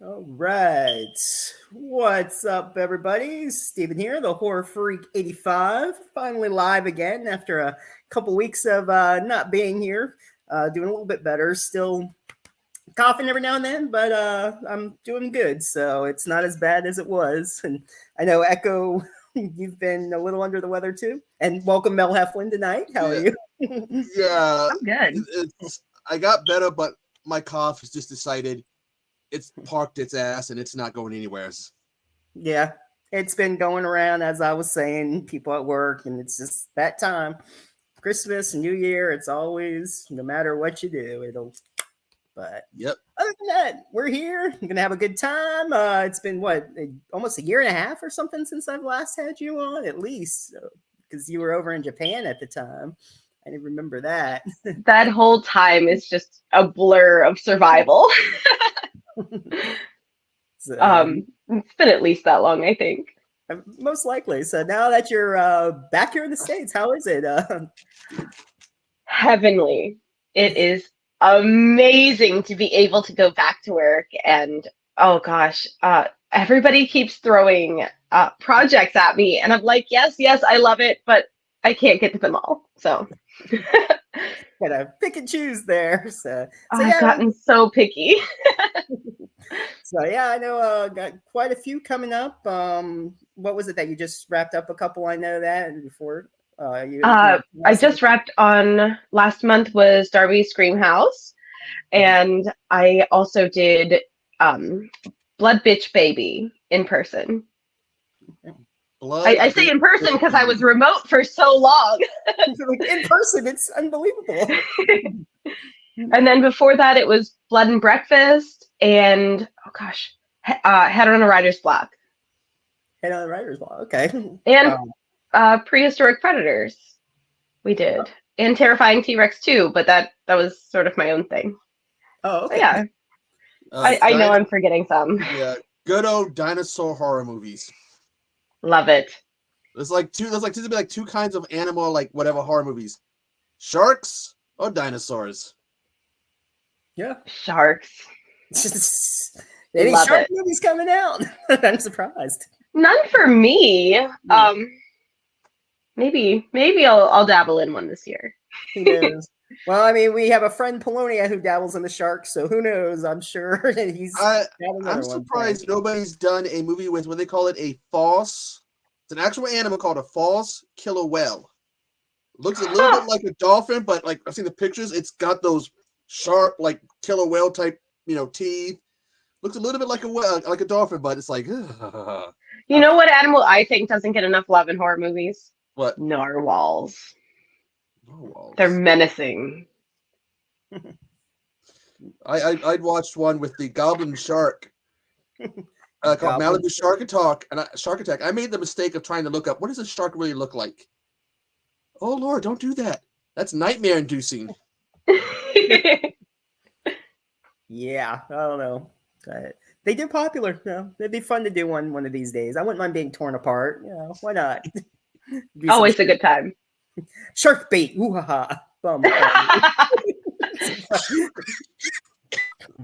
All right. What's up, everybody? Steven here, the Horror Freak 85, finally live again after a couple weeks of not being here. Doing a little bit better. Still coughing every now and then, but I'm doing good, so it's not as bad as it was. And I know, Echo, you've been a little under the weather too. And welcome, Mel Heflin, tonight. How are Yeah, you? yeah. I'm good. I got better, but my cough has just decided it's parked its ass and it's not going anywhere. Yeah, it's been going around, as I was saying, people at work, and it's just that time. Christmas and New Year, it's always, no matter what you do, it'll. But Yep. other than that, we're here. We're gonna have a good time. It's been what, almost a year and a half or something since I've last had you on, at least, because you were over in Japan at the time. I didn't remember that. That whole time is just a blur of survival. So, It's been at least that long, I think. most likely. So now that you're back here in the States, how is it? Heavenly. It is amazing to be able to go back to work and oh gosh, everybody keeps throwing projects at me and I'm like, yes, I love it, but I can't get to them all. So Gotta pick and choose there. So I've yeah, gotten so picky. So yeah, I know got quite a few coming up. What was it that you just wrapped up a couple? I know that and before I just wrapped on last month was Darby's Scream House, and I also did Blood Bitch Baby in person. I say in person because I was remote for so long. in person, it's unbelievable. And then before that, it was Blood and Breakfast, and oh gosh, Head on a Rider's Block. Head on the writer's block. Okay. And Prehistoric Predators. We did. And Terrifying T-Rex too, but that was sort of my own thing. Oh, okay. So yeah. I know I'm forgetting some. Yeah, good old dinosaur horror movies. Love it. There's two kinds of animal, like whatever horror movies: sharks or dinosaurs. Yeah. Sharks. Any Love shark it. movies coming out? I'm surprised. None for me. Maybe I'll dabble in one this year. Who knows? Well, I mean, we have a friend Polonia who dabbles in the sharks, so who knows? I'm sure he's. I'm surprised nobody's done a movie with what they call it a false. It's an actual animal called a false killer whale. Looks a little bit like a dolphin, but like I've seen the pictures, it's got those sharp, like killer whale type, teeth. Looks a little bit like a dolphin, but it's like. You know what animal I think doesn't get enough love in horror movies? What? Narwhals. Narwhals. They're menacing. I'd watched one with the goblin shark called Malibu Shark Attack. I made the mistake of trying to look up what does a shark really look like. Oh Lord, don't do that. That's nightmare inducing. Yeah, I don't know. They do popular. It'd be fun to do one of these days. I wouldn't mind being torn apart. Why not? Always a good time. Shark bait. Ooh ha ha. Bum.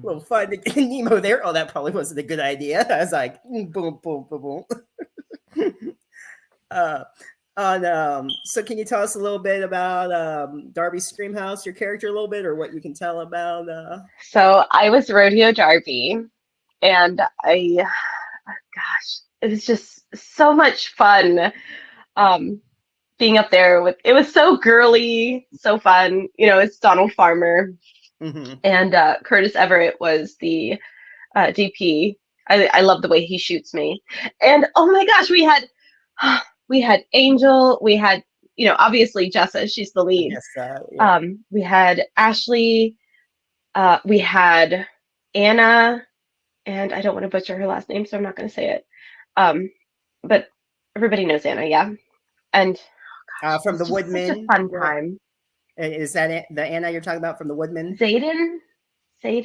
Little fun to get Nemo there. Oh, that probably wasn't a good idea. I was like, boom, boom, boom, boom. So can you tell us a little bit about Darby's Scream House, your character a little bit, or what you can tell about? So I was Rodeo Darby, and it was just so much fun. Being up there it was so girly, so fun. It's Donald Farmer, and Curtis Everett was the DP. I love the way he shoots me, and oh my gosh, we had Angel, we had obviously Jessa, she's the lead. Yes, yeah. We had Ashley, we had Anna, and I don't want to butcher her last name, so I'm not going to say it. But everybody knows Anna, yeah. And from the Woodman. Such a fun time. Is that the Anna you're talking about from the Woodman? Zayden. I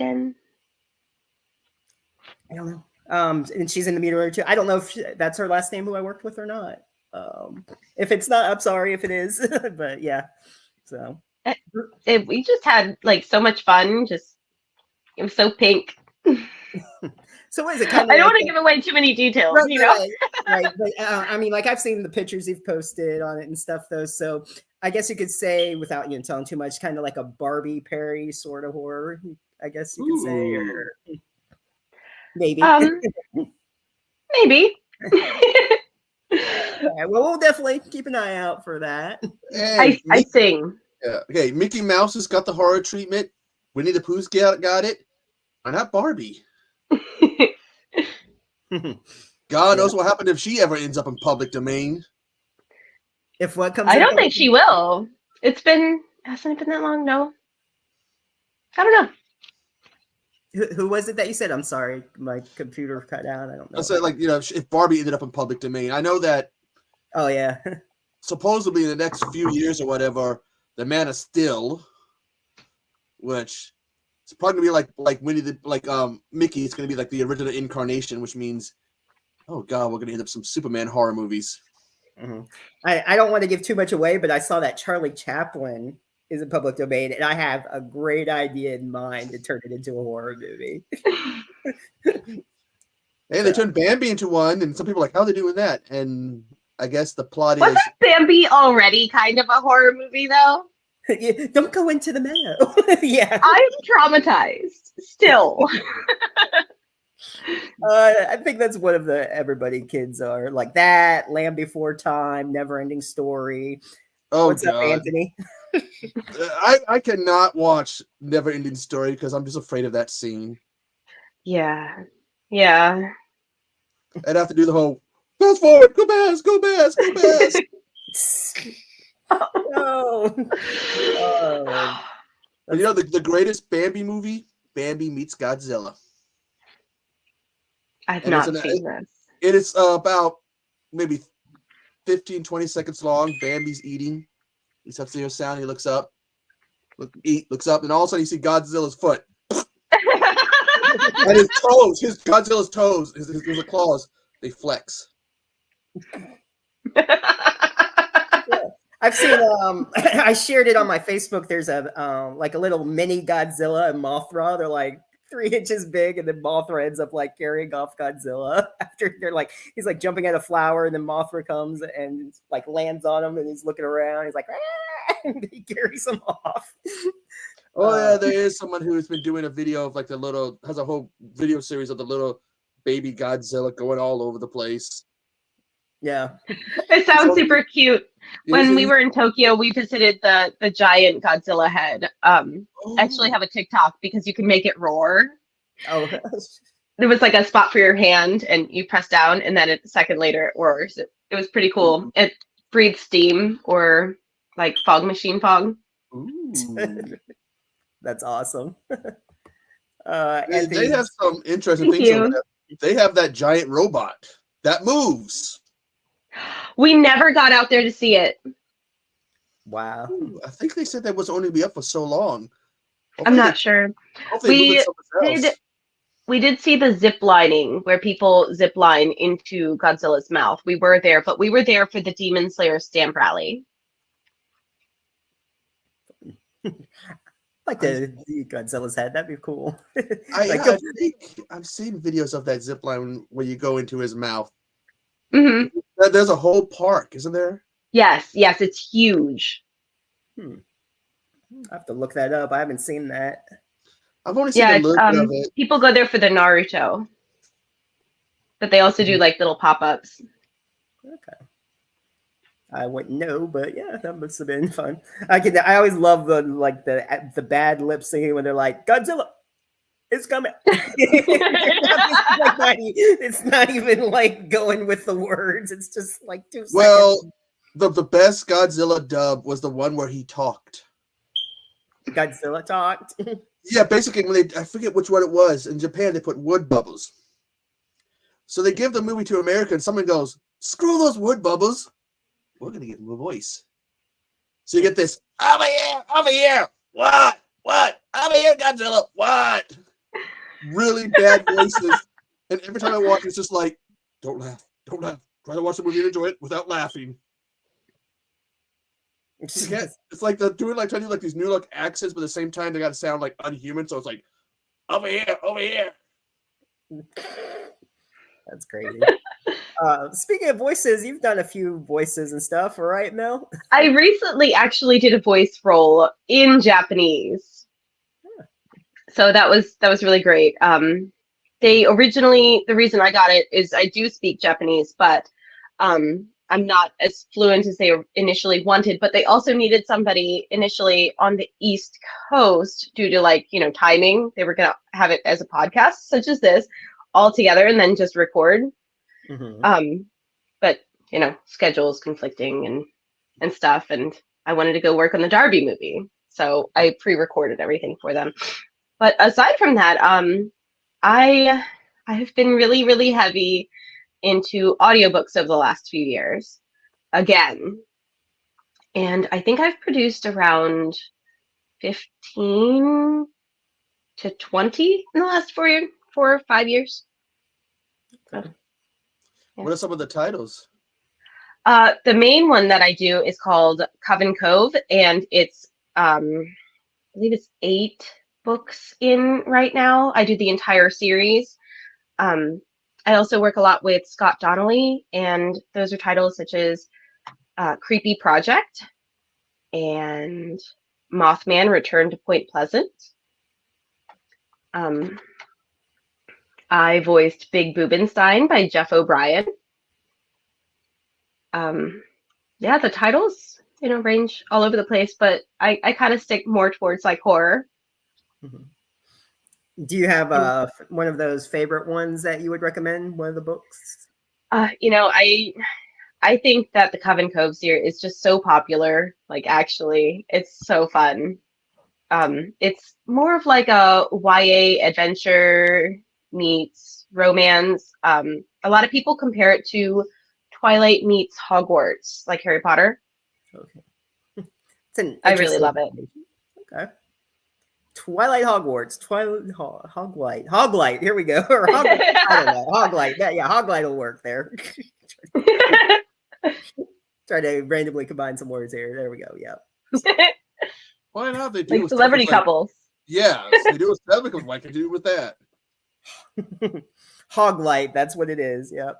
don't know. And she's in the Mutilator too. I don't know if that's her last name who I worked with or not. If it's not, I'm sorry if it is. But yeah. So we just had like so much fun. Just it was so pink. So is it kind of? I don't want to give away too many details, right, you know. Right. But I mean, like I've seen the pictures you've posted on it and stuff, though. So I guess you could say, without telling too much, kind of like a Barbie Perry sort of horror. I guess you could say, or maybe. Maybe. Yeah, well, we'll definitely keep an eye out for that. And I sing. Yeah. Okay, Mickey Mouse has got the horror treatment. Winnie the Pooh's got it. Why not Barbie? God knows what happened if she ever ends up in public domain. If what comes, I don't think she will. Hasn't it been that long? No. I don't know. Who was it that you said? I'm sorry, my computer cut out. I don't know. I said, like, if Barbie ended up in public domain, I know that. Oh yeah. Supposedly in the next few years or whatever, the Man of Steel, which it's probably gonna be like Mickey. It's gonna be like the original incarnation, which means, oh god, we're gonna end up some Superman horror movies. Mm-hmm. I don't want to give too much away, but I saw that Charlie Chaplin is in public domain, and I have a great idea in mind to turn it into a horror movie. Hey, they turned Bambi into one, and some people are like, how are they doing that? And I guess the plot Wasn't Bambi already kind of a horror movie, though? Yeah, don't go into the meadow. Yeah. I'm traumatized still. I think that's one of the everybody kids are like that. Land Before Time, Never Ending Story. Oh, what's God. up, Anthony? I cannot watch Never Ending Story because I'm just afraid of that scene. Yeah. I'd have to do the whole fast forward, go Bears, go Bears, go Bears. Oh. And the greatest Bambi movie, Bambi Meets Godzilla. I've not seen this. It is about maybe 15, 20 seconds long. Bambi's eating. He starts to hear a sound. He looks up. Looks up, and all of a sudden you see Godzilla's foot. And his toes, Godzilla's toes, his claws, they flex. I've seen I shared it on my Facebook. There's a like a little mini Godzilla and Mothra. They're like 3 inches big, and then Mothra ends up like carrying off Godzilla after he's like jumping at a flower, and then Mothra comes and like lands on him, and he's looking around. He's like, and he carries him off. Oh yeah, there is someone who's been doing a video of like has a whole video series of the little baby Godzilla going all over the place. Yeah, it sounds super cute. When we were in Tokyo, we visited the giant Godzilla head. I actually have a TikTok because you can make it roar. Oh, there was like a spot for your hand, and you press down, and then a second later it roars. It was pretty cool. It breathes steam or like fog machine fog. That's awesome. They have some interesting things over there. They have that giant robot that moves. We never got out there to see it. Wow. I think they said that was only be up for so long. I'm not sure. We did see the zip lining where people zip line into Godzilla's mouth. We were there, but we were there for the Demon Slayer stamp rally. Like the Godzilla's head, that'd be cool. I think I've seen videos of that zip line where you go into his mouth. Mm-hmm. There's a whole park, isn't there? Yes, it's huge. I have to look that up. I haven't seen that. I've only seen a little bit of it. People go there for the Naruto, but they also do like little pop-ups. Okay. I wouldn't know, but yeah, that must have been fun. I always love the bad lip singing when they're like, Godzilla, it's coming. It's not even like going with the words. It's just like 2 seconds. Well, the best Godzilla dub was the one where he talked. Godzilla talked. Yeah, basically when I forget which one it was. In Japan, they put wood bubbles. So they give the movie to America, and someone goes, "Screw those wood bubbles. We're gonna give him a voice." So you get this, over here, what, over here, Godzilla, what? Really bad voices, and every time I watch, it's just like, don't laugh. Try to watch the movie and enjoy it without laughing. It's like they're doing trying to do these new accents, but at the same time they got to sound like unhuman. So it's like, over here. That's crazy. Speaking of voices, you've done a few voices and stuff, right, Mel? I recently actually did a voice role in Japanese. So that was really great. They originally, the reason I got it is I do speak Japanese, but I'm not as fluent as they initially wanted. But they also needed somebody initially on the East Coast due to, like, you know, timing. They were gonna have it as a podcast, such as this, all together and then just record. But you know, schedules conflicting and stuff, and I wanted to go work on the Darby movie, so I pre-recorded everything for them. But aside from that, I have been really heavy into audiobooks over the last few years again, and I think I've produced around 15 to 20 in the last 4 or 5 years. Okay. What are some of the titles? The main one that I do is called Coven Cove, and it's I believe it's 8 books in right now. I do the entire series. I also work a lot with Scott Donnelly, and those are titles such as Creepy Project and Mothman Return to Point Pleasant. I voiced Big Boobenstein by Jeff O'Brien. Yeah, the titles, you know, range all over the place, but I kind of stick more towards like horror. Do you have one of those favorite ones that you would recommend? One of the books? You know, I think that the Coven Cove series is just so popular. Like, actually, it's so fun. It's more of like a YA adventure meets romance. A lot of people compare it to Twilight meets Hogwarts, like Harry Potter. Okay. I really love it. Okay. Twilight Hogwarts. Hoglight. Here we go. Or I don't know. Hoglight. Yeah, Hoglight will work there. Try to randomly combine some words here. There we go. Yeah. Why not? They do like celebrity couples. Yeah, they do a celebrity couple. What can do with that? Hoglight, that's what it is. Yep.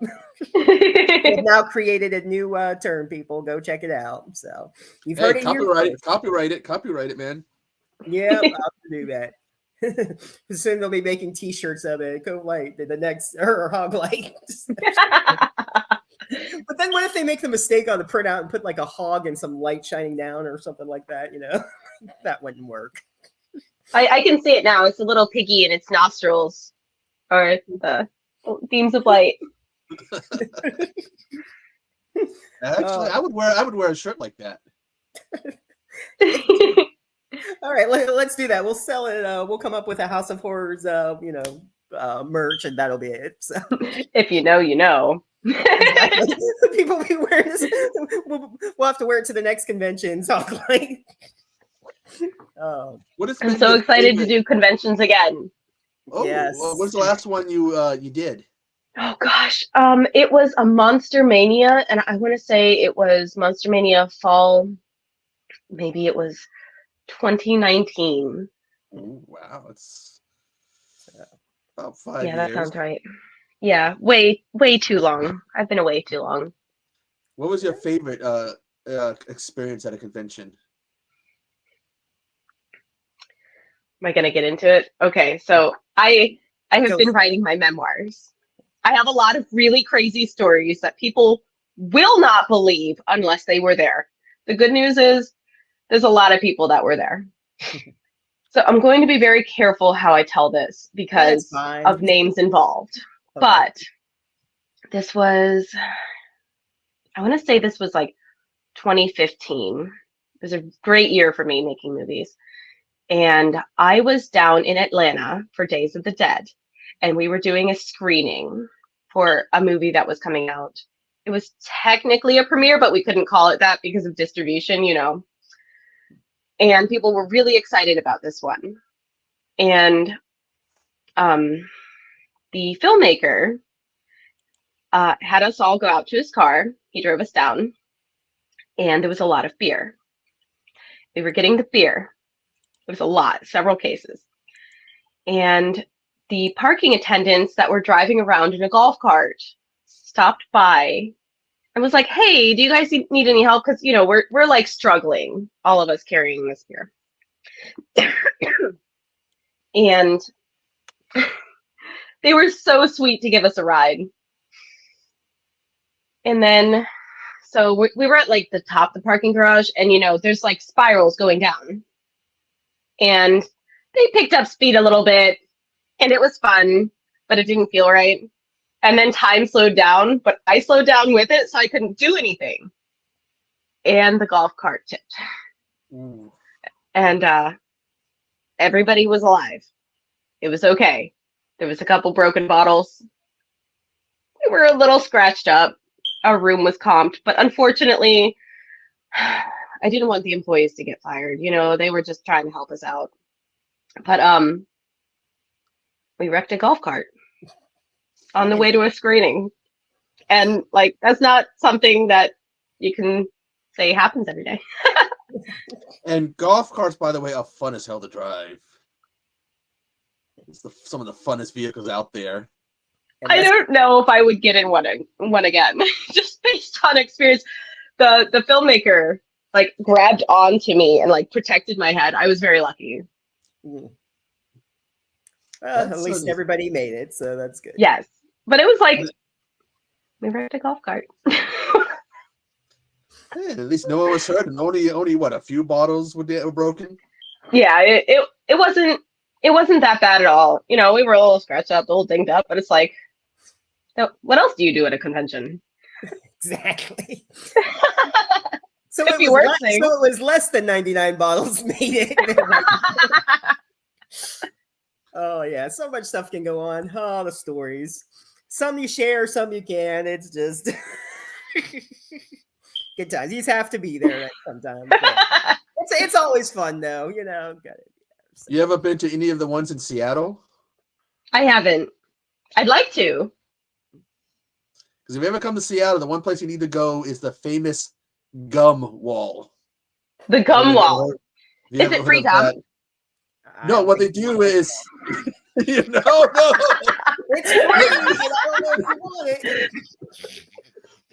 We've now created a new term, people. Go check it out. So you've heard it. Copyright it, man. Yeah, I'll have to do that. Soon they'll be making T-shirts of it. Go light the next or Hoglight. But then what if they make the mistake on the printout and put like a hog and some light shining down or something like that? You know, that wouldn't work. I can see it now. It's a little piggy in its nostrils, or the beams of light. Actually, I would wear a shirt like that. All right, let's do that. We'll sell it. We'll come up with a House of Horrors, merch, and that'll be it. So. If you know, you know. Exactly. People will be wearing this. We'll have to wear it to the next convention. So I'm so excited to do conventions again. Oh, yes. What's the last one you did? Oh gosh, it was a Monster Mania, and I want to say it was Monster Mania fall. Maybe it was 2019. Oh, wow, it's about 5 years. Yeah, that sounds right. Yeah, way too long. I've been away too long. What was your favorite experience at a convention? Am I gonna get into it? Okay, so I have been writing my memoirs. I have a lot of really crazy stories that people will not believe unless they were there. The good news is there's a lot of people that were there. So I'm going to be very careful how I tell this because of names involved. Okay. But this was, I want to say this was like 2015. It was a great year for me making movies. And I was down in Atlanta for Days of the Dead. And we were doing a screening for a movie that was coming out. It was technically a premiere, but we couldn't call it that because of distribution, you know. And people were really excited about this one. And the filmmaker had us all go out to his car. He drove us down. And there was a lot of beer. We were getting the beer. There was a lot, several cases. And the parking attendants that were driving around in a golf cart stopped by and was like, "Hey, do you guys need any help? Because we're like struggling, all of us carrying this beer." And they were so sweet to give us a ride. And then, so we were at like the top of the parking garage, and there's like spirals going down. And they picked up speed a little bit, and it was fun, but it didn't feel right. And then time slowed down, but I slowed down with it, so I couldn't do anything. And the golf cart tipped. Ooh. And everybody was alive. It was okay. There was a couple broken bottles. We were a little scratched up. Our room was comped, but unfortunately, I didn't want the employees to get fired. They were just trying to help us out. But we wrecked a golf cart on the way to a screening. And like, that's not something that you can say happens every day. And golf carts, by the way, are fun as hell to drive. It's some of the funnest vehicles out there. I don't know if I would get in one again, just based on experience. The filmmaker like grabbed onto me and like protected my head. I was very lucky. Well, at least everybody made it, so that's good. Yes, but it was like we wrecked a golf cart. Hey, at least no one was hurt, and only what, a few bottles were broken. Yeah, it wasn't that bad at all. We were a little scratched up, a little dinged up, but it's like, what else do you do at a convention? Exactly. So Could it be was worse things. So it was less than 99 bottles made it. Oh yeah, so much stuff can go on. Oh, the stories. Some you share, some you can. It's just good times. You just have to be there sometimes. It's always fun though, Got it. So. You ever been to any of the ones in Seattle? I haven't. I'd like to. Because if you ever come to Seattle, the one place you need to go is the famous gum wall. The gum wall. Is it free gum? No, what they do is, no. It's free, but I don't know if you want it.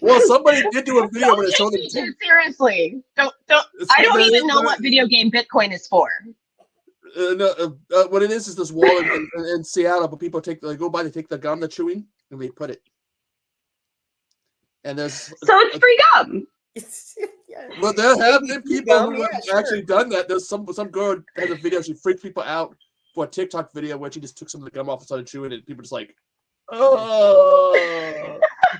Well, somebody did do a video where they showed them. Seriously, don't. I don't even know what video game Bitcoin is for. What it is this wall in Seattle, but people take they take the gum they're chewing and they put it. And so it's free gum. Yeah. Well, there have been people who have actually done that. There's some girl has a video. She freaked people out for a TikTok video where she just took some of the gum off and started chewing it. And people just like, oh.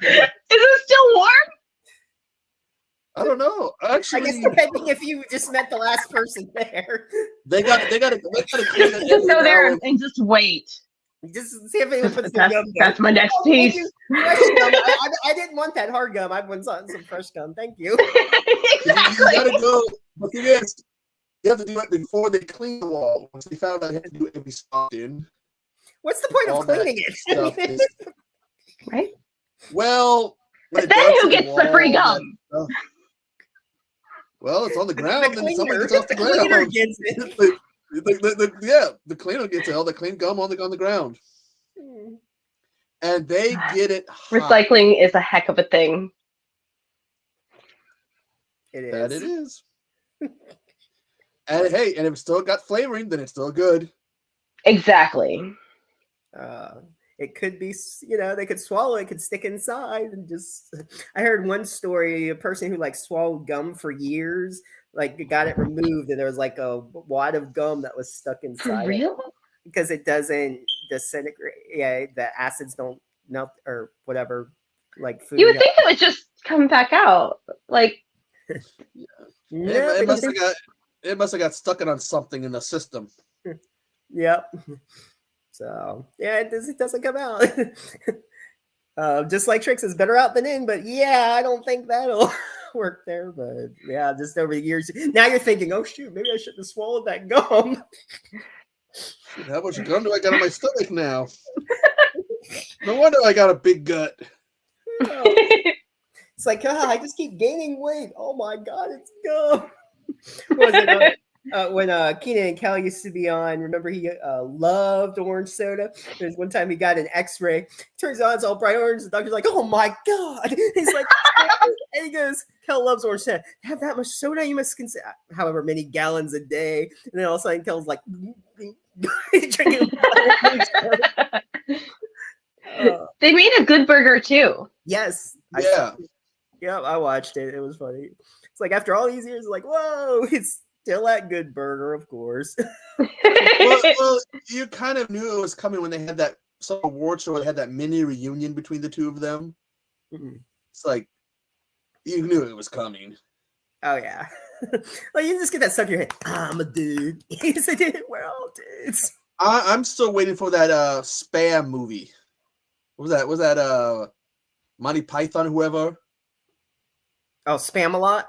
Is it still warm? I don't know. Actually, I guess depending if you just met the last person there. They got to clean it. Just go there and just wait. Just see if anyone puts some gum down. That's my next piece. I didn't want that hard gum. I want some fresh gum. Thank you. Exactly. You gotta go. But the thing is, you have to do it before they clean the wall. Once they found out they had to do it every stop in. What's the point of cleaning it? Right? Well, then who gets the free gum? Well, it's on the ground, and somebody gets off the ground. Cleaner gets it. The cleaner gets all the clean gum on the ground, and they get it hot. Recycling is a heck of a thing. It is. That it is. And hey, and if it's still got flavoring, then it's still good. Exactly. It could be, they could swallow it, could stick inside, and just. I heard one story, a person who like swallowed gum for years. Like got it removed, and there was like a wad of gum that was stuck inside. For real? Because it doesn't disintegrate. Yeah, the acids don't melt or whatever. Like food. You would think it would just come back out. Like, It must have got stuck on something in the system. Yep. So yeah, it doesn't come out. Just like Trix is better out than in, but yeah, I don't think that'll work there. But yeah, just over the years, now you're thinking, oh shoot, maybe I shouldn't have swallowed that gum. How much gum do I got in my stomach now? No wonder I got a big gut. It's like, I just keep gaining weight. Oh my god, it's gum. When Keenan and Kel used to be on, remember he loved orange soda. There's one time he got an X-ray. Turns out it's all bright orange. The doctor's like, "Oh my god!" He's like, and he goes, "Kel loves orange soda. Have that much soda? You must consume however many gallons a day." And then all of a sudden, Kel's like, drinking orange soda. They made a good burger too. Yes. Yeah. I watched it. It was funny. It's like after all these years, like, whoa, it's still that good burger, of course. well, you kind of knew it was coming when they had that some award show. They had that mini reunion between the two of them. Mm-hmm. It's like you knew it was coming. Oh yeah, like you just get that stuck in your head. I'm a dude. He's a dude. We're all dudes. I'm still waiting for that Spam movie. What was that? Was that Monty Python? Whoever. Oh, Spam a lot.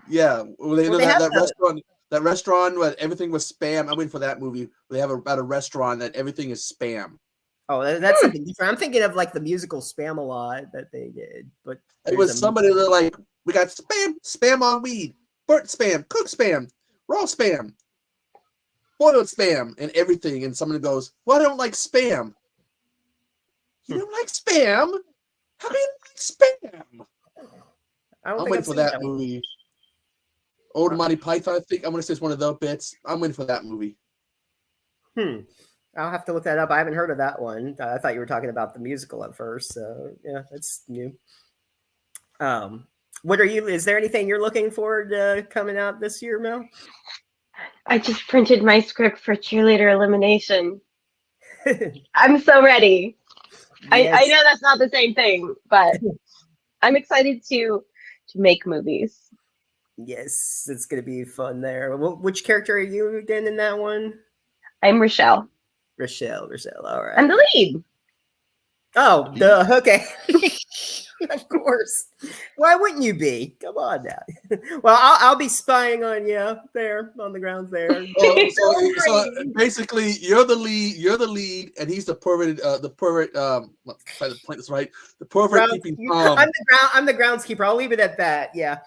Yeah, they have that restaurant. That restaurant where everything was spam. I'm waiting for that movie. They have about a restaurant that everything is spam. Oh, that's something different. I'm thinking of like the musical Spam a lot that they did, but it was somebody that like we got spam on weed, burnt spam, cooked spam, raw spam, boiled spam, and everything. And someone goes, "Well, I don't like spam." You don't like spam? How can you like spam? I'm waiting for that movie. Old Monty Python, I think. I'm going to say it's one of those bits. I'm waiting for that movie. I'll have to look that up. I haven't heard of that one. I thought you were talking about the musical at first. So, yeah, that's new. Is there anything you're looking forward to coming out this year, Mel? I just printed my script for cheerleader elimination. I'm so ready. Yes. I know that's not the same thing, but I'm excited to make movies. Yes, it's going to be fun there. Which character are you again in that one? I'm Rochelle. Rochelle. All right. I'm the lead. Oh, duh. Okay. Of course. Why wouldn't you be? Come on now. Well, I'll be spying on you there on the grounds there. So basically, you're the lead, and he's the pervert. The pervert. Try to point this right. The pervert keeping calm. I'm the groundskeeper. I'll leave it at that. Yeah.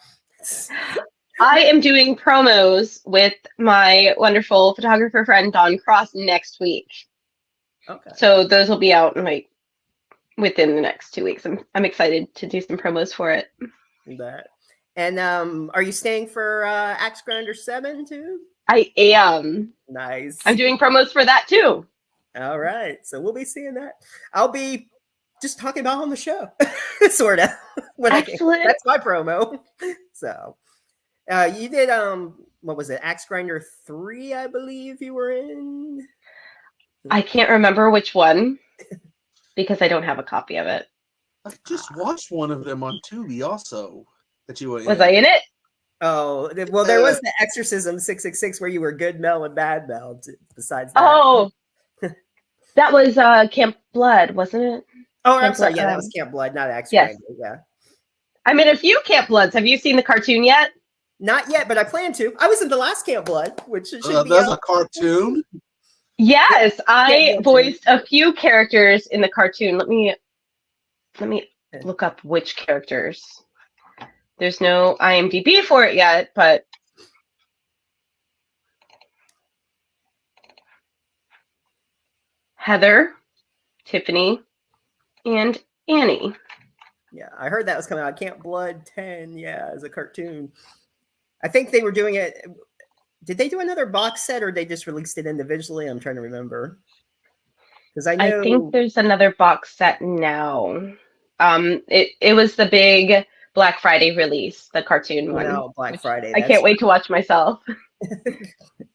I am doing promos with my wonderful photographer friend Dawn Cross next week. Okay. So those will be out within the next 2 weeks. I'm excited to do some promos for it. That. And are you staying for Axe Grinder 7 too? I am. Nice. I'm doing promos for that too. All right. So we'll be seeing that. I'll be just talking about on the show, sort of. Excellent. That's my promo. So you did what was it? Axe Grinder 3, I believe you were in. I can't remember which one because I don't have a copy of it. I just watched one of them on Tubi also that you were in. Was I in it? Oh, well, there was the Exorcism 666 where you were good Mel and bad Mel. Besides that. Oh, that was Camp Blood, wasn't it? Oh, I'm sorry. Yeah, that was Camp Blood, not Axe Grinder. Yes. Yeah. I'm in a few Camp Bloods. Have you seen the cartoon yet? Not yet, but I plan to. I was in the last Camp Blood, which should be that's a cartoon. Yes, I voiced a few characters in the cartoon. Let me look up which characters. There's no IMDb for it yet, but Heather, Tiffany, and Annie. Yeah, I heard that was coming out. Camp Blood 10, yeah, as a cartoon. I think they were doing it. Did they do another box set or they just released it individually? I'm trying to remember. Because I think there's another box set now. It was the big Black Friday release, the cartoon one. No, Black Friday. I can't wait to watch myself.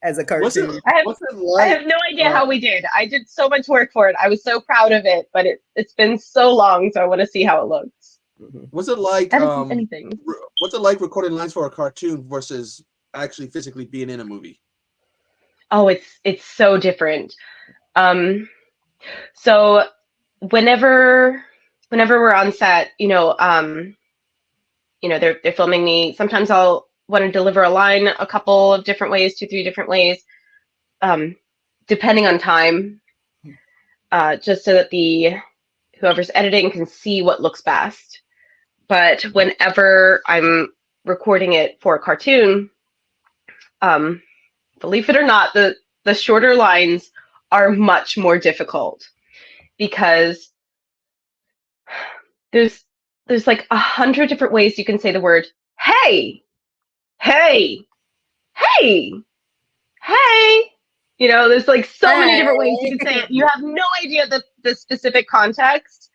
As a cartoon. I have no idea how we did. I did so much work for it. I was so proud of it, but it's been so long, so I want to see how it looks. Was it like anything? What's it like recording lines for a cartoon versus actually physically being in a movie? Oh, it's so different. So whenever we're on set, they're filming me. Sometimes I'll want to deliver a line a couple of different ways, 2-3 different ways, depending on time, just so that whoever's editing can see what looks best. But whenever I'm recording it for a cartoon, believe it or not, the shorter lines are much more difficult because there's like 100 different ways you can say the word hey, hey, hey, hey. You know, there's like so many different ways you can say it. You have no idea the specific context.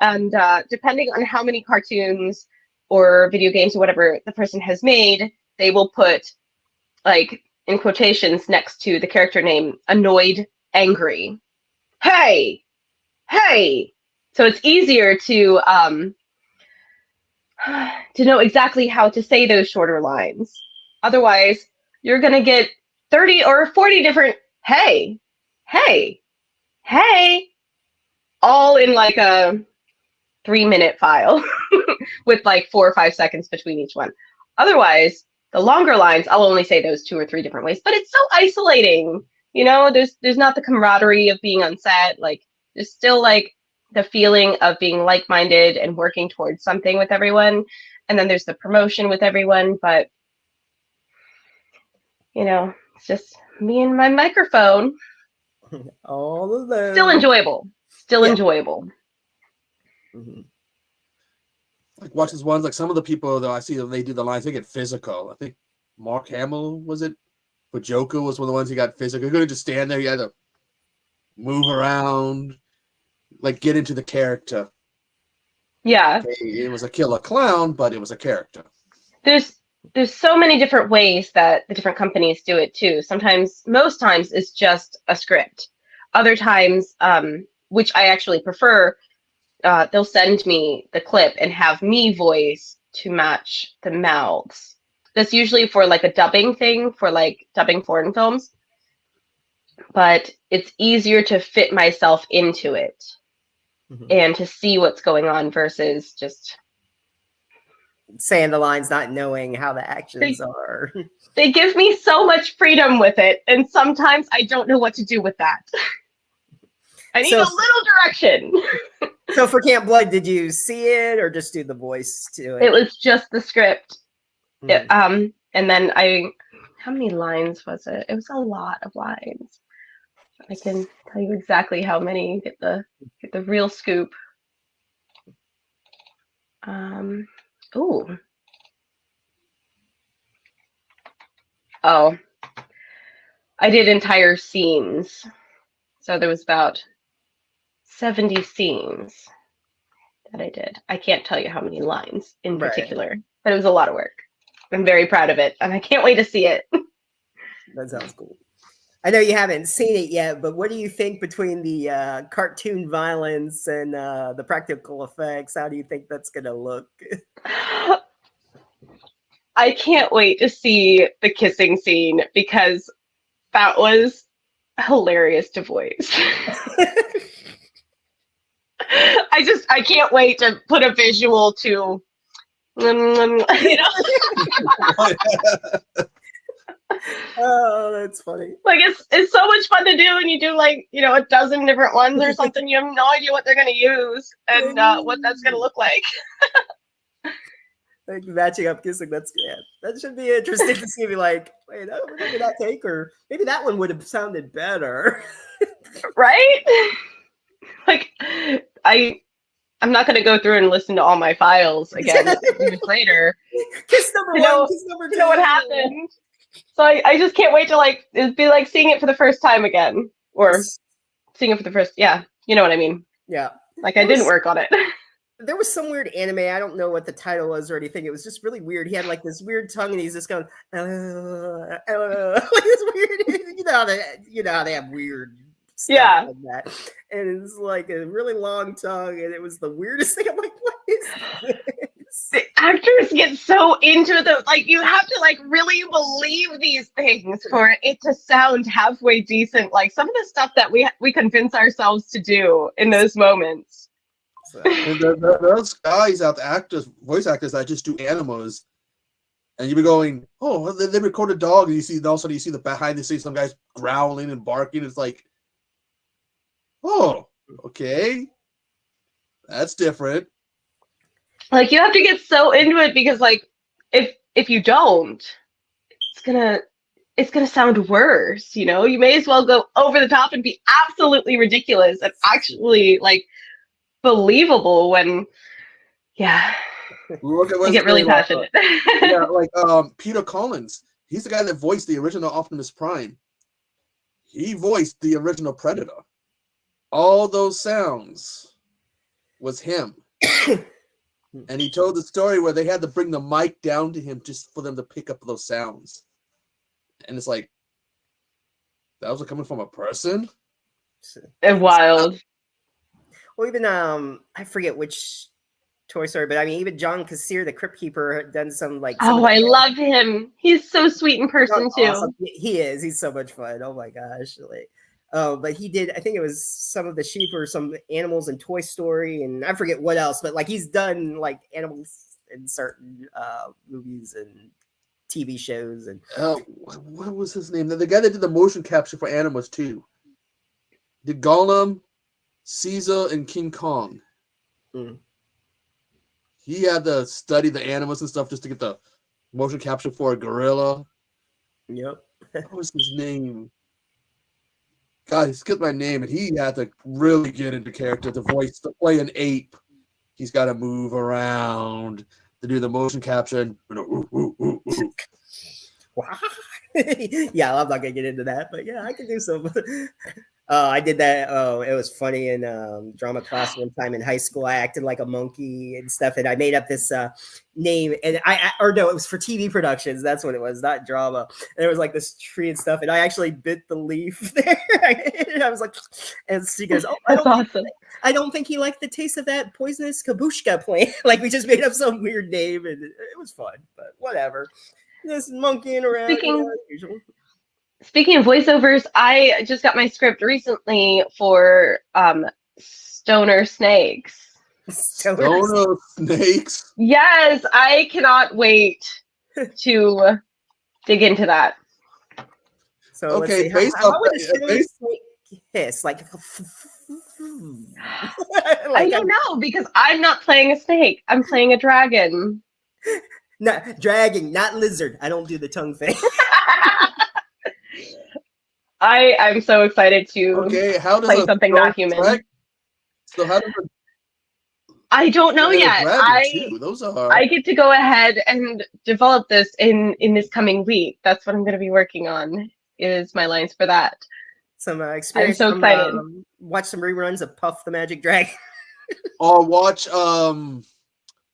And depending on how many cartoons or video games or whatever the person has made, they will put, like, in quotations next to the character name, annoyed, angry. Hey, hey. So it's easier to know exactly how to say those shorter lines. Otherwise, you're going to get 30 or 40 different hey, hey, hey, all in like a 3-minute file with like 4 or 5 seconds between each one. Otherwise, the longer lines, I'll only say those 2 or 3 different ways, but it's so isolating. You know, there's not the camaraderie of being on set. Like, there's still like the feeling of being like-minded and working towards something with everyone. And then there's the promotion with everyone, but you know, it's just me and my microphone. All of those. Still enjoyable. Enjoyable. Mm-hmm. Like watch these ones, like some of the people though I see them, they do the lines, they get physical. I think Mark Hamill was it? But Joker was one of the ones he got physical. He couldn't just stand there, he had to move around, like get into the character. Yeah. Okay, it was a killer clown, but it was a character. There's so many different ways that the different companies do it too. Sometimes, most times, it's just a script. Other times, which I actually prefer, they'll send me the clip and have me voice to match the mouths. That's usually for like a dubbing thing, for like dubbing foreign films. But it's easier to fit myself into it and to see what's going on versus just saying the lines, not knowing how the actions are. They give me so much freedom with it, and sometimes I don't know what to do with that. I need a little direction. So for Camp Blood, did you see it or just do the voice to it? It was just the script. And then how many lines was it? It was a lot of lines. I can tell you exactly how many. Get the real scoop. Oh, I did entire scenes. So there was about 70 scenes that I did. I can't tell you how many lines in particular, but it was a lot of work. I'm very proud of it, and I can't wait to see it. That sounds cool. I know you haven't seen it yet, but what do you think between the cartoon violence and the practical effects? How do you think that's going to look? I can't wait to see the kissing scene because that was hilarious to voice. I can't wait to put a visual to, you know. Oh, that's funny. Like it's so much fun to do, and you do like, you know, a dozen different ones or something. You have no idea what they're going to use and what that's going to look like. Like matching up kissing, that should be interesting to see. Be like, wait, I don't remember that take, or maybe that one would have sounded better, right? Like, I'm not going to go through and listen to all my files again years later. Kiss number one, kiss number two. You know what happened? So I just can't wait to like it'd be like seeing it for the first time again, or seeing it for the first. Yeah, you know what I mean. Yeah, like I didn't work on it. There was some weird anime. I don't know what the title was or anything. It was just really weird. He had like this weird tongue, and he's just going, like this weird. You know how they have weird stuff like that. And it's like a really long tongue, and it was the weirdest thing. I'm like, what is this? The actors get so into the like. You have to like really believe these things for it to sound halfway decent. Like some of the stuff that we convince ourselves to do in those moments. And those guys out, the actors, voice actors that just do animals, and you be going, oh, they record a dog, and you see, all of a sudden you see the behind the scenes, some guys growling and barking. It's like, oh, okay, that's different. Like you have to get so into it because, like, if you don't, it's gonna it's going to sound worse. You know, you may as well go over the top and be absolutely ridiculous and actually like believable when, yeah, Look at I what's get his really name, passionate. yeah, like Peter Collins. He's the guy that voiced the original Optimus Prime. He voiced the original Predator. All those sounds was him. And he told the story where they had to bring the mic down to him just for them to pick up those sounds. And it's like, that was coming from a person? And wild. Well, even I forget which Toy Story, but I mean, even John Kassir, the Crypt Keeper, had done some like. Oh, I love him. He's so sweet in person too. Awesome. He is. He's so much fun. Oh my gosh! Like, but he did. I think it was some of the sheep or some animals in Toy Story, and I forget what else. But like, he's done like animals in certain movies and TV shows. And what was his name? The guy that did the motion capture for animals too. Did Gollum, Caesar, and King Kong. Mm. He had to study the animals and stuff just to get the motion capture for a gorilla. Yep. What was his name? God, he skipped my name, and he had to really get into character to play an ape. He's got to move around to do the motion capture. And, yeah, I'm not gonna get into that, but yeah, I can do some. I did that. Oh, it was funny in drama class one time in high school. I acted like a monkey and stuff, and I made up this name. And it was for TV productions. That's what it was, not drama. And there was like this tree and stuff, and I actually bit the leaf there. And I was like, and she goes, "Oh, that's awesome." I don't think he liked the taste of that poisonous kabushka plant." Like we just made up some weird name, and it was fun. But whatever, just monkeying around. Speaking of voiceovers, I just got my script recently for Stoner Snakes. Stoner Snakes? Yes, I cannot wait to dig into that. So okay, based off snake hiss, like I don't know, because I'm not playing a snake. I'm playing a dragon. Not dragon, not lizard. I don't do the tongue thing. I'm so excited to play something not human. So how does I don't know yet. I get to go ahead and develop this in this coming week. That's what I'm going to be working on, is my lines for that. Some experience. I'm so excited. Watch some reruns of Puff the Magic Dragon. Or watch the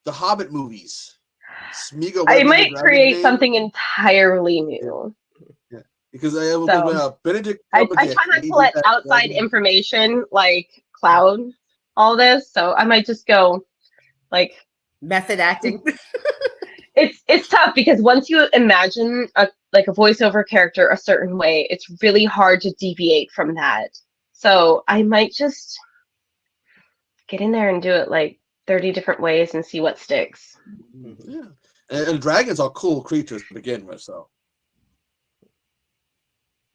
Hobbit movies. Smeagol, I might create something entirely new. Because Benedict. I try not to let outside information like cloud all this, so I might just go like method acting. It's tough because once you imagine a voiceover character a certain way, it's really hard to deviate from that. So I might just get in there and do it like 30 different ways and see what sticks. Yeah, and dragons are cool creatures to begin with, so.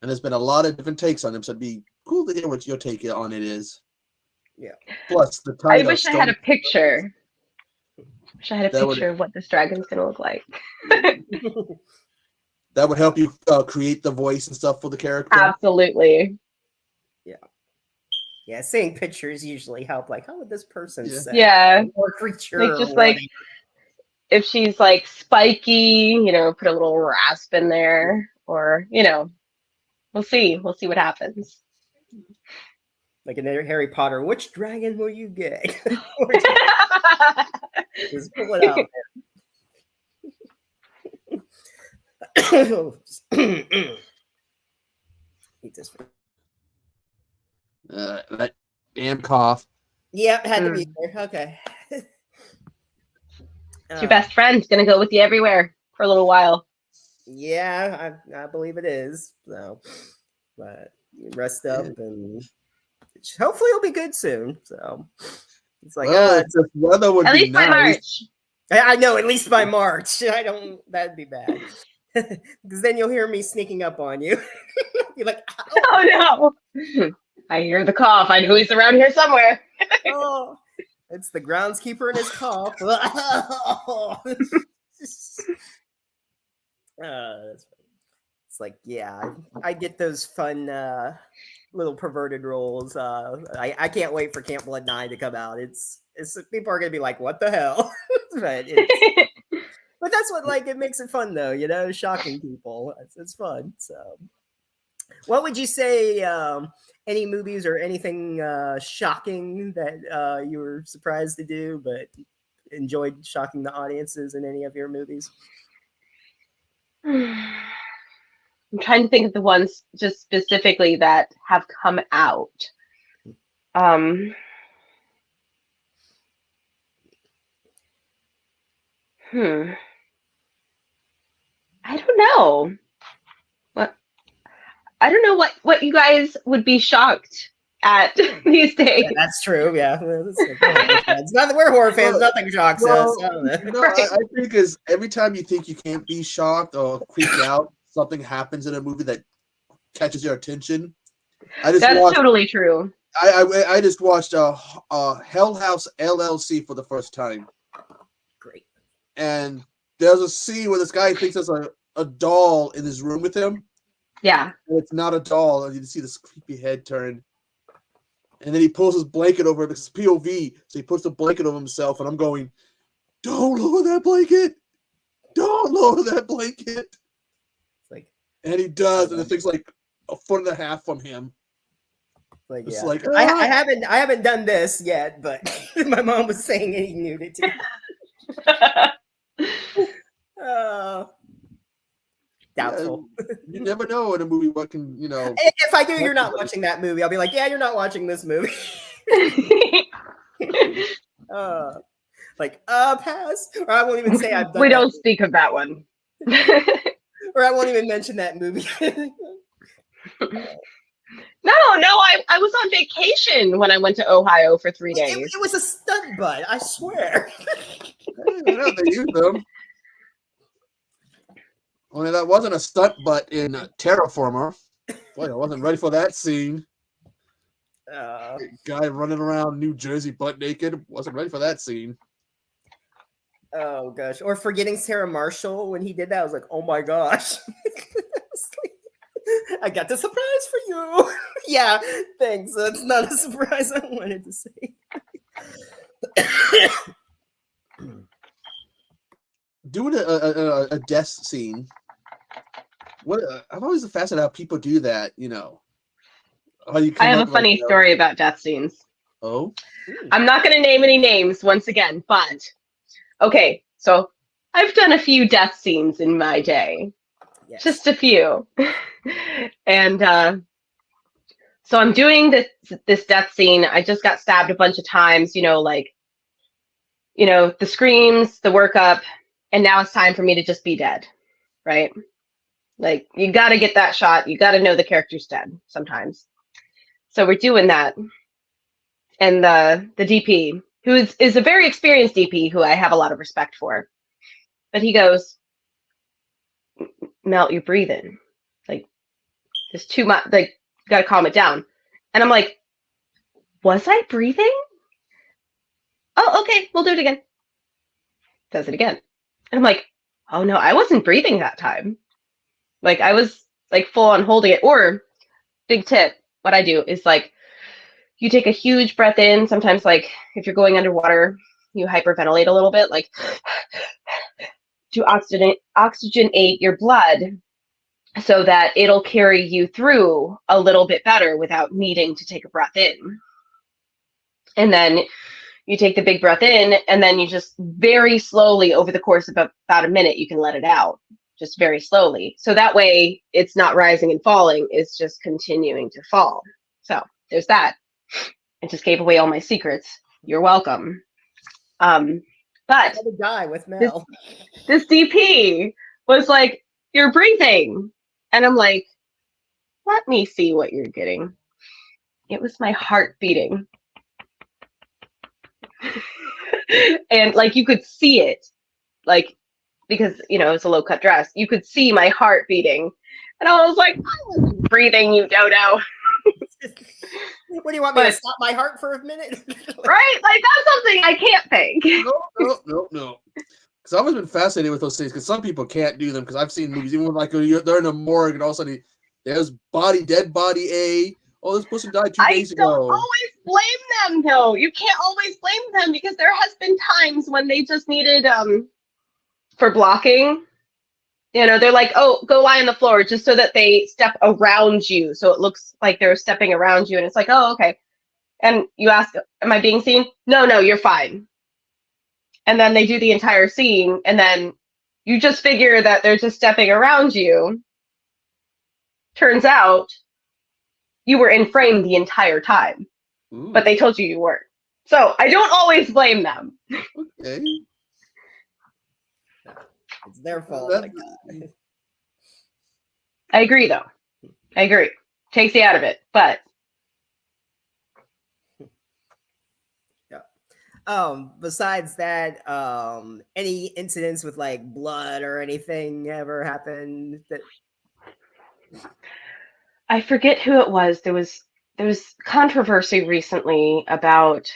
And there's been a lot of different takes on them, so it'd be cool to hear what your take on it is. Yeah. Plus, the title. I wish I had a picture. Of what this dragon's going to look like. That would help you create the voice and stuff for the character. Absolutely. Yeah. Yeah, seeing pictures usually help. Like, how would this person say? Yeah. Or creature. Like, just like, if she's like spiky, put a little rasp in there. Or, we'll see. We'll see what happens. Like in Harry Potter, which dragon will you get? Just pull it out. Eat this. That damn cough. Yep, had to be there. Okay. It's your best friend. Gonna go with you everywhere for a little while. Yeah, I believe it is. So, but rest up and hopefully it'll be good soon. So it's like weather would at be least nice. by March. I know, at least by March. That'd be bad. Because then you'll hear me sneaking up on you. You're like, oh no. I hear the cough. I know he's around here somewhere. Oh, it's the groundskeeper and his cough. That's funny. It's like, yeah, I get those fun little perverted roles. I can't wait for Camp Blood 9 to come out. It's people are gonna be like, what the hell? But that's what like it makes it fun though, you know, shocking people. It's fun. So what would you say? Any movies or anything shocking that you were surprised to do, but enjoyed shocking the audiences in any of your movies? I'm trying to think of the ones just specifically that have come out. I don't know. I don't know what you guys would be shocked at these days. Yeah, that's true. Yeah, it's not that we're horror fans. Nothing shocks us. I don't know. Right. I think is every time you think you can't be shocked or creeped out, something happens in a movie that catches your attention. That's totally true. I just watched Hell House LLC for the first time. Great. And there's a scene where this guy thinks there's a doll in his room with him. Yeah. And it's not a doll. And you see this creepy head turn. And then he pulls his blanket over him. It's POV. So he puts the blanket over himself. And I'm going, don't lower that blanket. Don't lower that blanket. Like, and he does. And the thing's like a foot and a half from him. Like, it's yeah. like I haven't done this yet, but my mom was saying any nudity. Doubtful. You never know in a movie what can, you know. If I do, you're not watching that movie. I'll be like, yeah, you're not watching this movie. Pass. Or I won't even say I've done. We don't speak of that one. Or I won't even mention that movie. No, I was on vacation when I went to Ohio for 3 days. It was a stunt butt, I swear. I know they use them. Only that wasn't a stunt butt in Terraformer. Boy, I wasn't ready for that scene. Guy running around New Jersey butt naked. Wasn't ready for that scene. Oh gosh. Or forgetting Sarah Marshall when he did that. I was like, oh my gosh. I got the surprise for you. Yeah, thanks. That's not a surprise I wanted to say. Doing a death scene. I'm always fascinated how people do that, you know. I have a funny story about death scenes. Oh? I'm not going to name any names once again, but okay, so I've done a few death scenes in my day. Yes. Just a few. And so I'm doing this death scene. I just got stabbed a bunch of times, the screams, the workup, and now it's time for me to just be dead, right? Like, you got to get that shot. You got to know the character's dead sometimes. So we're doing that. And the DP, who is a very experienced DP, who I have a lot of respect for, but he goes, Mel, you're breathing. Like, there's too much. Like, you got to calm it down. And I'm like, was I breathing? Oh, okay, we'll do it again. Does it again. And I'm like, oh no, I wasn't breathing that time. Like, I was like full on holding it. Or, big tip, what I do is like, you take a huge breath in. Sometimes, like, if you're going underwater, you hyperventilate a little bit, like, to oxygenate your blood so that it'll carry you through a little bit better without needing to take a breath in. And then you take the big breath in, and then you just very slowly, over the course of about a minute, you can let it out, just very slowly. So that way it's not rising and falling, it's just continuing to fall. So there's that. I just gave away all my secrets. You're welcome. But die with Mel. This DP was like, you're breathing. And I'm like, let me see what you're getting. It was my heart beating. And like, you could see it, like, because, it's a low cut dress. You could see my heart beating. And I was like, I wasn't breathing, you dodo. What do you want me to stop my heart for a minute? Right? Like, that's something I can't think. No. Because I've always been fascinated with those things. Because some people can't do them. Because I've seen movies even when like they're in a morgue and all of a sudden there's dead body A. Oh, this person died 2 days ago. I don't always blame them though. You can't always blame them because there has been times when they just needed for blocking. They're like, oh, go lie on the floor just so that they step around you. So it looks like they're stepping around you. And it's like, oh, okay. And you ask, am I being seen? No, you're fine. And then they do the entire scene. And then you just figure that they're just stepping around you. Turns out you were in frame the entire time. Ooh. But they told you weren't. So I don't always blame them. Okay. It's their fault. I agree, though. I agree. Takes you out of it, but yeah. Besides that, any incidents with like blood or anything ever happened? That I forget who it was. There was controversy recently about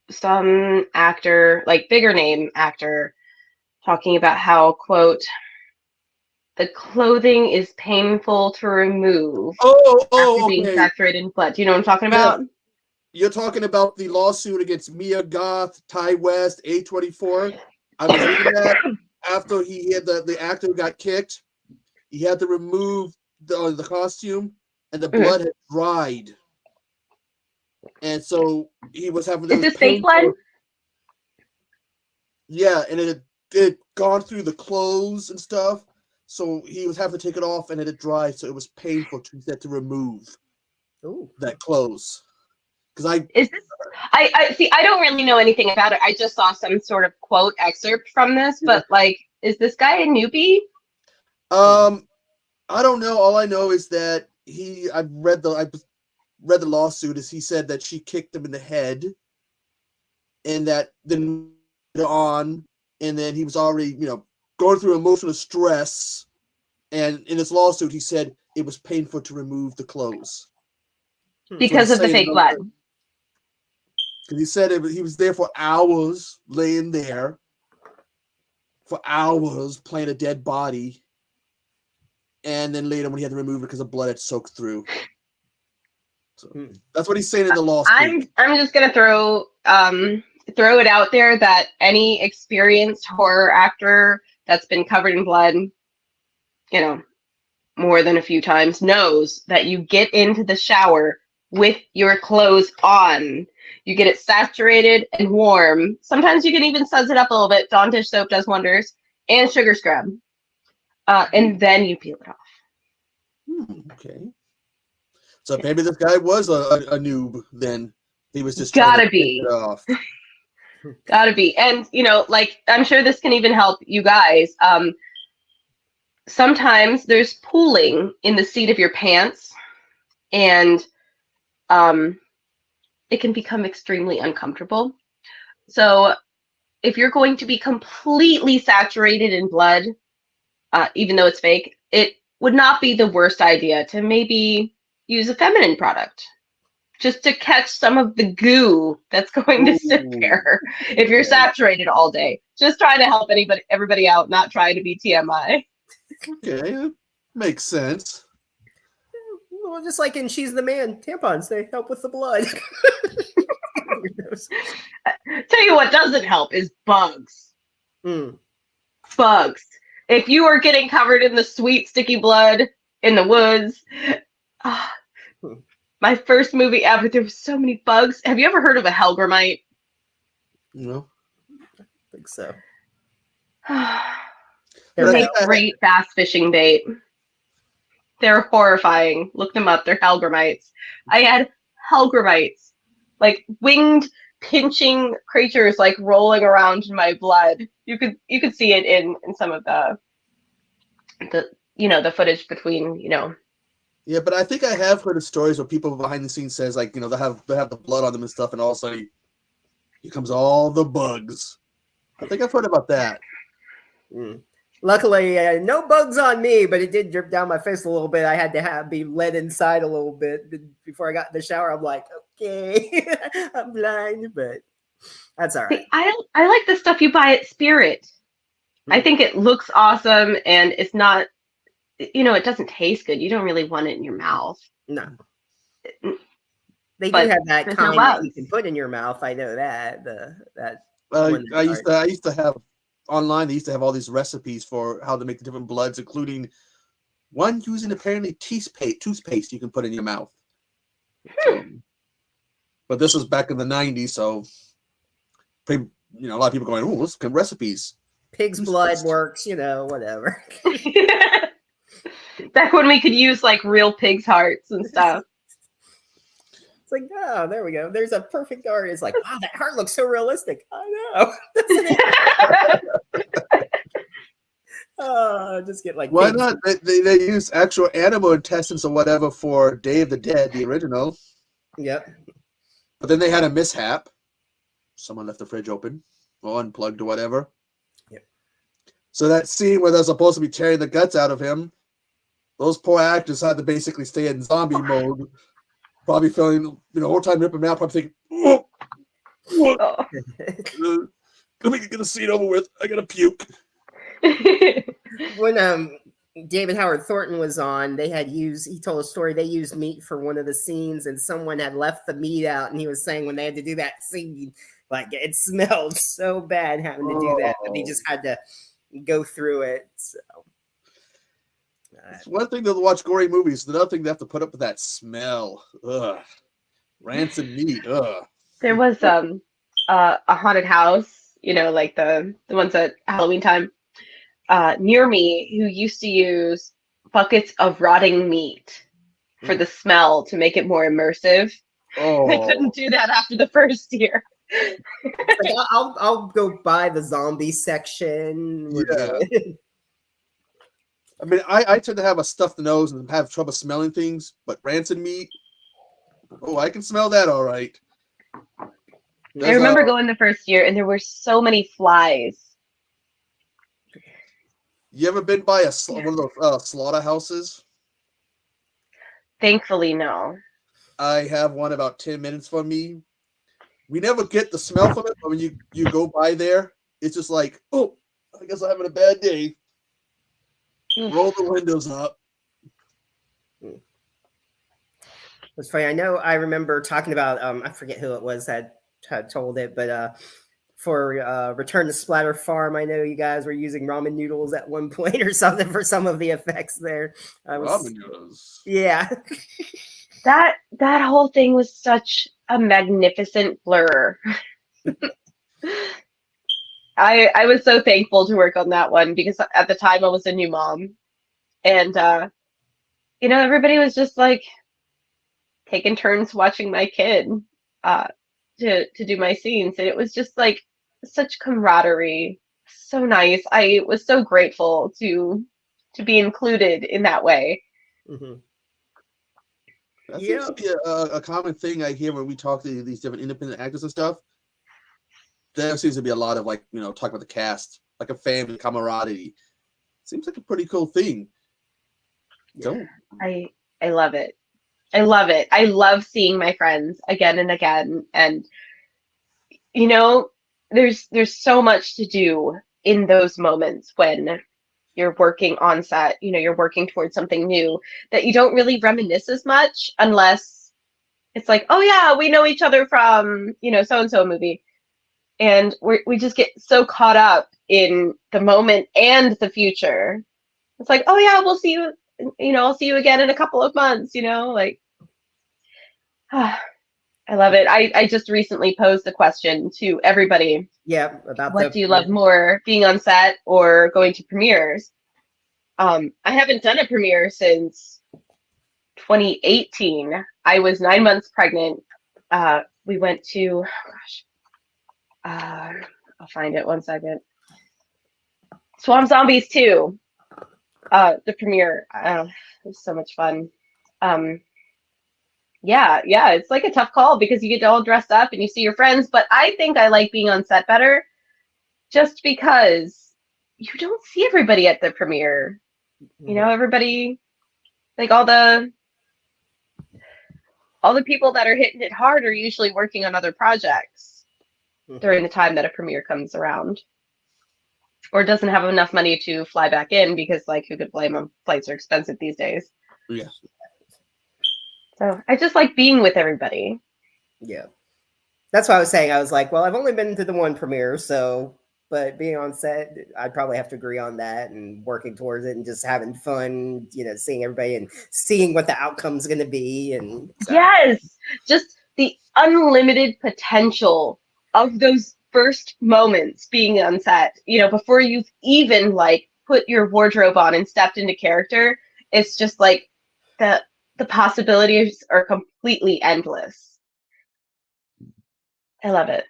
some actor, like bigger name actor, talking about how, quote, the clothing is painful to remove after being saturated in blood. Do you know what I'm talking about? Yeah. You're talking about the lawsuit against Mia Goth, Ty West, A24. I was reading that after he had the actor got kicked. He had to remove the costume, and the blood had dried. And so he was having... Is this fake blood? Yeah, and it had gone through the clothes and stuff. So he was having to take it off, and it had dried, so it was painful to remove that clothes. Because I see. I don't really know anything about it. I just saw some sort of quote excerpt from this, but like, is this guy a newbie? I don't know. All I know is that I read the lawsuit. Is he said that she kicked him in the head, and that then on, and then he was already going through emotional stress, and in his lawsuit he said it was painful to remove the clothes because of the fake blood. Because he said he was there for hours, laying there for hours, playing a dead body, and then later when he had to remove it because the blood had soaked through. So that's what he's saying in the lawsuit. I'm just gonna throw it out there that any experienced horror actor that's been covered in blood, more than a few times, knows that you get into the shower with your clothes on. You get it saturated and warm. Sometimes you can even suds it up a little bit. Dawn dish soap does wonders. And sugar scrub. And then you peel it off. Okay. So maybe this guy was a noob then. He was just gotta be. It off. Gotta be. And, I'm sure this can even help you guys. Sometimes there's pooling in the seat of your pants. And it can become extremely uncomfortable. So if you're going to be completely saturated in blood, even though it's fake, it would not be the worst idea to maybe use a feminine product just to catch some of the goo that's going to sit there if you're saturated all day. Just try to help everybody out, not try to be TMI. Okay, makes sense. Well, just like in She's the Man, tampons, they help with the blood. Tell you what doesn't help is bugs. Bugs. If you are getting covered in the sweet, sticky blood in the woods, my first movie ever, there were so many bugs. Have you ever heard of a hellgrammite? No. I think so. They make great bass fishing bait. They're horrifying. Look them up. They're hellgrammites. I had hellgrammites, like winged, pinching creatures, like rolling around in my blood. You could see it in some of the footage between. Yeah, but I think I have heard of stories where people behind the scenes says they have the blood on them and stuff, and all of a sudden here comes all the bugs. I think I've heard about that. Luckily, no bugs on me, but it did drip down my face a little bit. I had to be led inside a little bit before I got in the shower. I'm like, okay, I'm blind, but That's all right. See, I like the stuff you buy at Spirit. I think it looks awesome, and it's not, it doesn't taste good. You don't really want it in your mouth. No. They do But have that there's no kind that you bugs. can put in your mouth. I know that. That I used to have online. They used to have all these recipes for how to make the different bloods, including one using apparently toothpaste you can put in your mouth. But this was back in the 90s, so a lot of people going, "Oh, let's get recipes." pig's blood works, whatever. Back when we could use like real pig's hearts and stuff. It's like, oh, there we go. There's a perfect art. It's like, wow, that heart looks so realistic. I know. Just get like. Why not? They use actual animal intestines or whatever for Day of the Dead, the original. Yep. But then they had a mishap. Someone left the fridge open or unplugged or whatever. Yep. So that scene where they're supposed to be tearing the guts out of him, those poor actors had to basically stay in zombie mode, probably feeling, the whole time ripping them out, probably thinking, let me get the scene over with. I gotta puke. When David Howard Thornton was on, he told a story, they used meat for one of the scenes and someone had left the meat out, and he was saying when they had to do that scene, like it smelled so bad having to do that, but he just had to go through it. So it's one thing to watch gory movies, another thing they have to put up with that smell. Ugh. Rancid meat. Ugh. There was a haunted house, like the ones at Halloween time, near me, who used to use buckets of rotting meat for the smell to make it more immersive. Oh. I couldn't do that after the first year. like, I'll go buy the zombie section. Yeah. I mean, I tend to have a stuffed nose and have trouble smelling things, but rancid meat, I can smell that all right. I remember going the first year, and there were so many flies. You ever been by one of those slaughterhouses? Thankfully, no. I have one about 10 minutes from me. We never get the smell from it, but when you go by there, it's just like, oh, I guess I'm having a bad day. Roll the windows up. It's funny. I remember talking about, I forget who it was that had told it, but for Return to Splatter Farm, I know you guys were using ramen noodles at one point or something for some of the effects there. Ramen noodles. Yeah. That whole thing was such a magnificent blur. I was so thankful to work on that one because at the time I was a new mom, and everybody was just like taking turns watching my kid to do my scenes, and it was just like such camaraderie, so nice. I was so grateful to be included in that way. Mm-hmm. That seems to be a common thing I hear when we talk to these different independent actors and stuff. There seems to be a lot of talk about the cast, like a family camaraderie. Seems like a pretty cool thing. Yeah. I love it. I love it. I love seeing my friends again and again. And there's so much to do in those moments when you're working on set, you're working towards something new that you don't really reminisce as much unless it's like, oh yeah, we know each other from, so-and-so movie. And we just get so caught up in the moment and the future. It's like, oh yeah, we'll see you, I'll see you again in a couple of months, like, I love it. I just recently posed the question to everybody. Yeah. About what do you love more, being on set or going to premieres? I haven't done a premiere since 2018. I was 9 months pregnant. We went to, I'll find it 1 second. Swamp Zombies 2, the premiere. It was so much fun. Yeah, it's like a tough call because you get all dressed up and you see your friends, but I think I like being on set better just because you don't see everybody at the premiere. Everybody, like all the people that are hitting it hard are usually working on other projects. during the time that a premiere comes around, or doesn't have enough money to fly back in because, like, who could blame them? Flights are expensive these days. Yeah. So I just like being with everybody. Yeah. That's why I was saying. I was like, well, I've only been to the one premiere, so, but being on set, I'd probably have to agree on that and working towards it and just having fun, seeing everybody and seeing what the outcome's going to be. And so. Yes, just the unlimited potential of those first moments being on set, before you've even like put your wardrobe on and stepped into character. It's just like the possibilities are completely endless. I love it.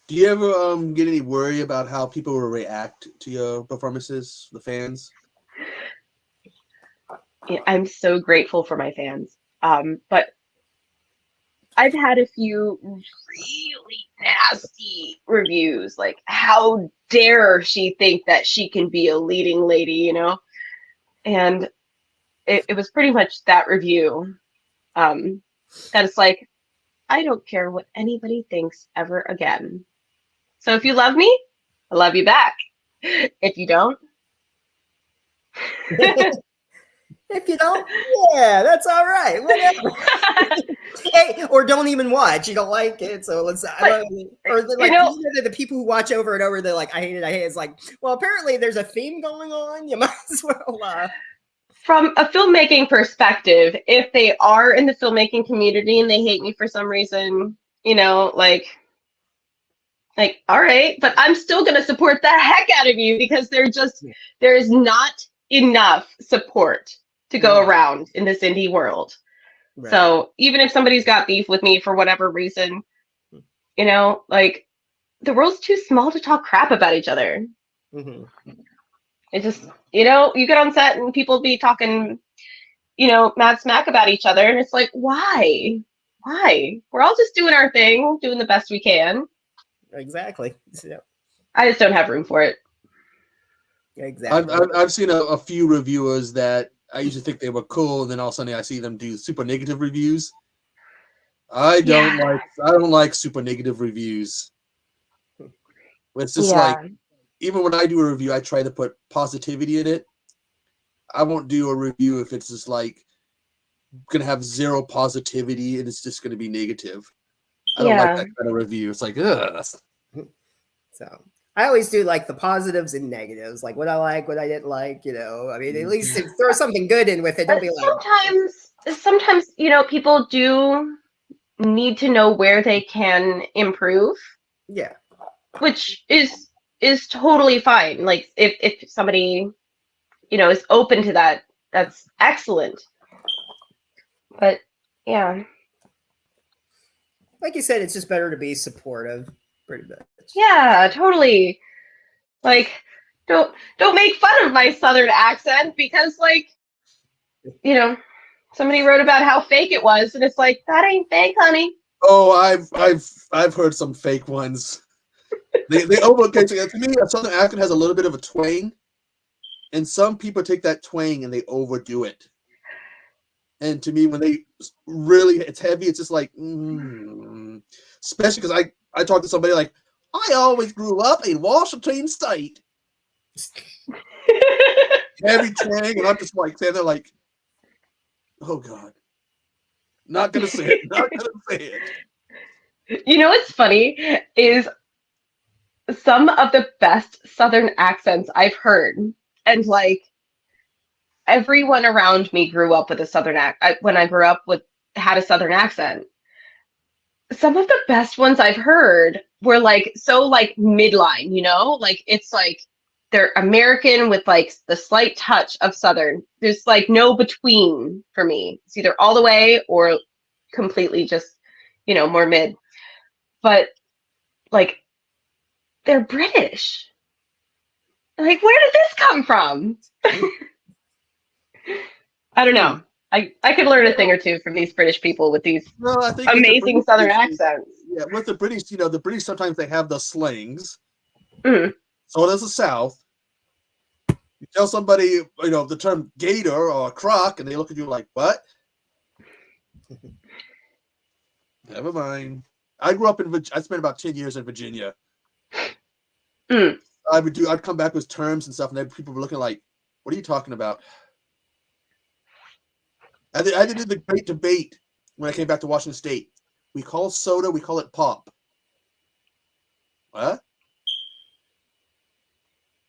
Do you ever get any worry about how people will react to your performances, the fans? I'm so grateful for my fans. But I've had a few really nasty reviews, like, how dare she think that she can be a leading lady, And it was pretty much that review. That it's like, I don't care what anybody thinks ever again. So if you love me, I love you back. If you don't, if you don't, yeah, that's all right. Whatever. Hey, or don't even watch. You don't like it, so let's. Or the people who watch over and over, they're like, I hate it. I hate it. It's like, well, apparently there's a theme going on. You might as well. From a filmmaking perspective, if they are in the filmmaking community and they hate me for some reason, like, all right, but I'm still going to support the heck out of you because there is not enough support to go around in this indie world. Right. So even if somebody's got beef with me for whatever reason, like, the world's too small to talk crap about each other. Mm-hmm. It just, you get on set and people be talking, mad smack about each other. And it's like, why? We're all just doing our thing, doing the best we can. Exactly. Yeah. I just don't have room for it. Exactly. I've seen a few reviewers that I used to think they were cool, and then all of a sudden I see them do super negative reviews. I don't like super negative reviews. It's just like, even when I do a review, I try to put positivity in it. I won't do a review if it's just like gonna have zero positivity and it's just gonna be negative. I don't like that kind of review. It's like, ugh. So I always do like the positives and negatives, like what I like, what I didn't like. I mean, at least throw something good in with it. Don't be like. Sometimes, people do need to know where they can improve. Yeah. Which is totally fine. Like, if somebody, is open to that, that's excellent. But yeah. Like you said, it's just better to be supportive, pretty much. Yeah, totally. Like, don't make fun of my Southern accent because, like, somebody wrote about how fake it was, and it's like, that ain't fake, honey. Oh, I've heard some fake ones. They okay. So to me, a Southern accent has a little bit of a twang, and some people take that twang and they overdo it. And to me, when it's heavy, it's just like, especially because I talked to somebody like, I always grew up in Washington State. Heavy twang, and I'm just like saying, they're like, oh God, not gonna say it, not gonna say it. What's funny is some of the best Southern accents I've heard, and like, everyone around me grew up with a Southern accent. When I grew up had a Southern accent. Some of the best ones I've heard were like so like midline, like it's like they're American with like the slight touch of Southern. There's like no between for me. It's either all the way or completely just, more mid. But like, they're British. Like, where did this come from? I don't know. I could learn a thing or two from these British people with these amazing Southern accents. Yeah, with the British, the British sometimes they have the slangs. Mm-hmm. So does the South. You tell somebody, the term gator or croc, and they look at you like, what? Never mind. I grew up I spent about 10 years in Virginia. Mm. I'd come back with terms and stuff, and people were looking like, "What are you talking about?" I had to do the great debate when I came back to Washington State. We call soda, we call it pop. What?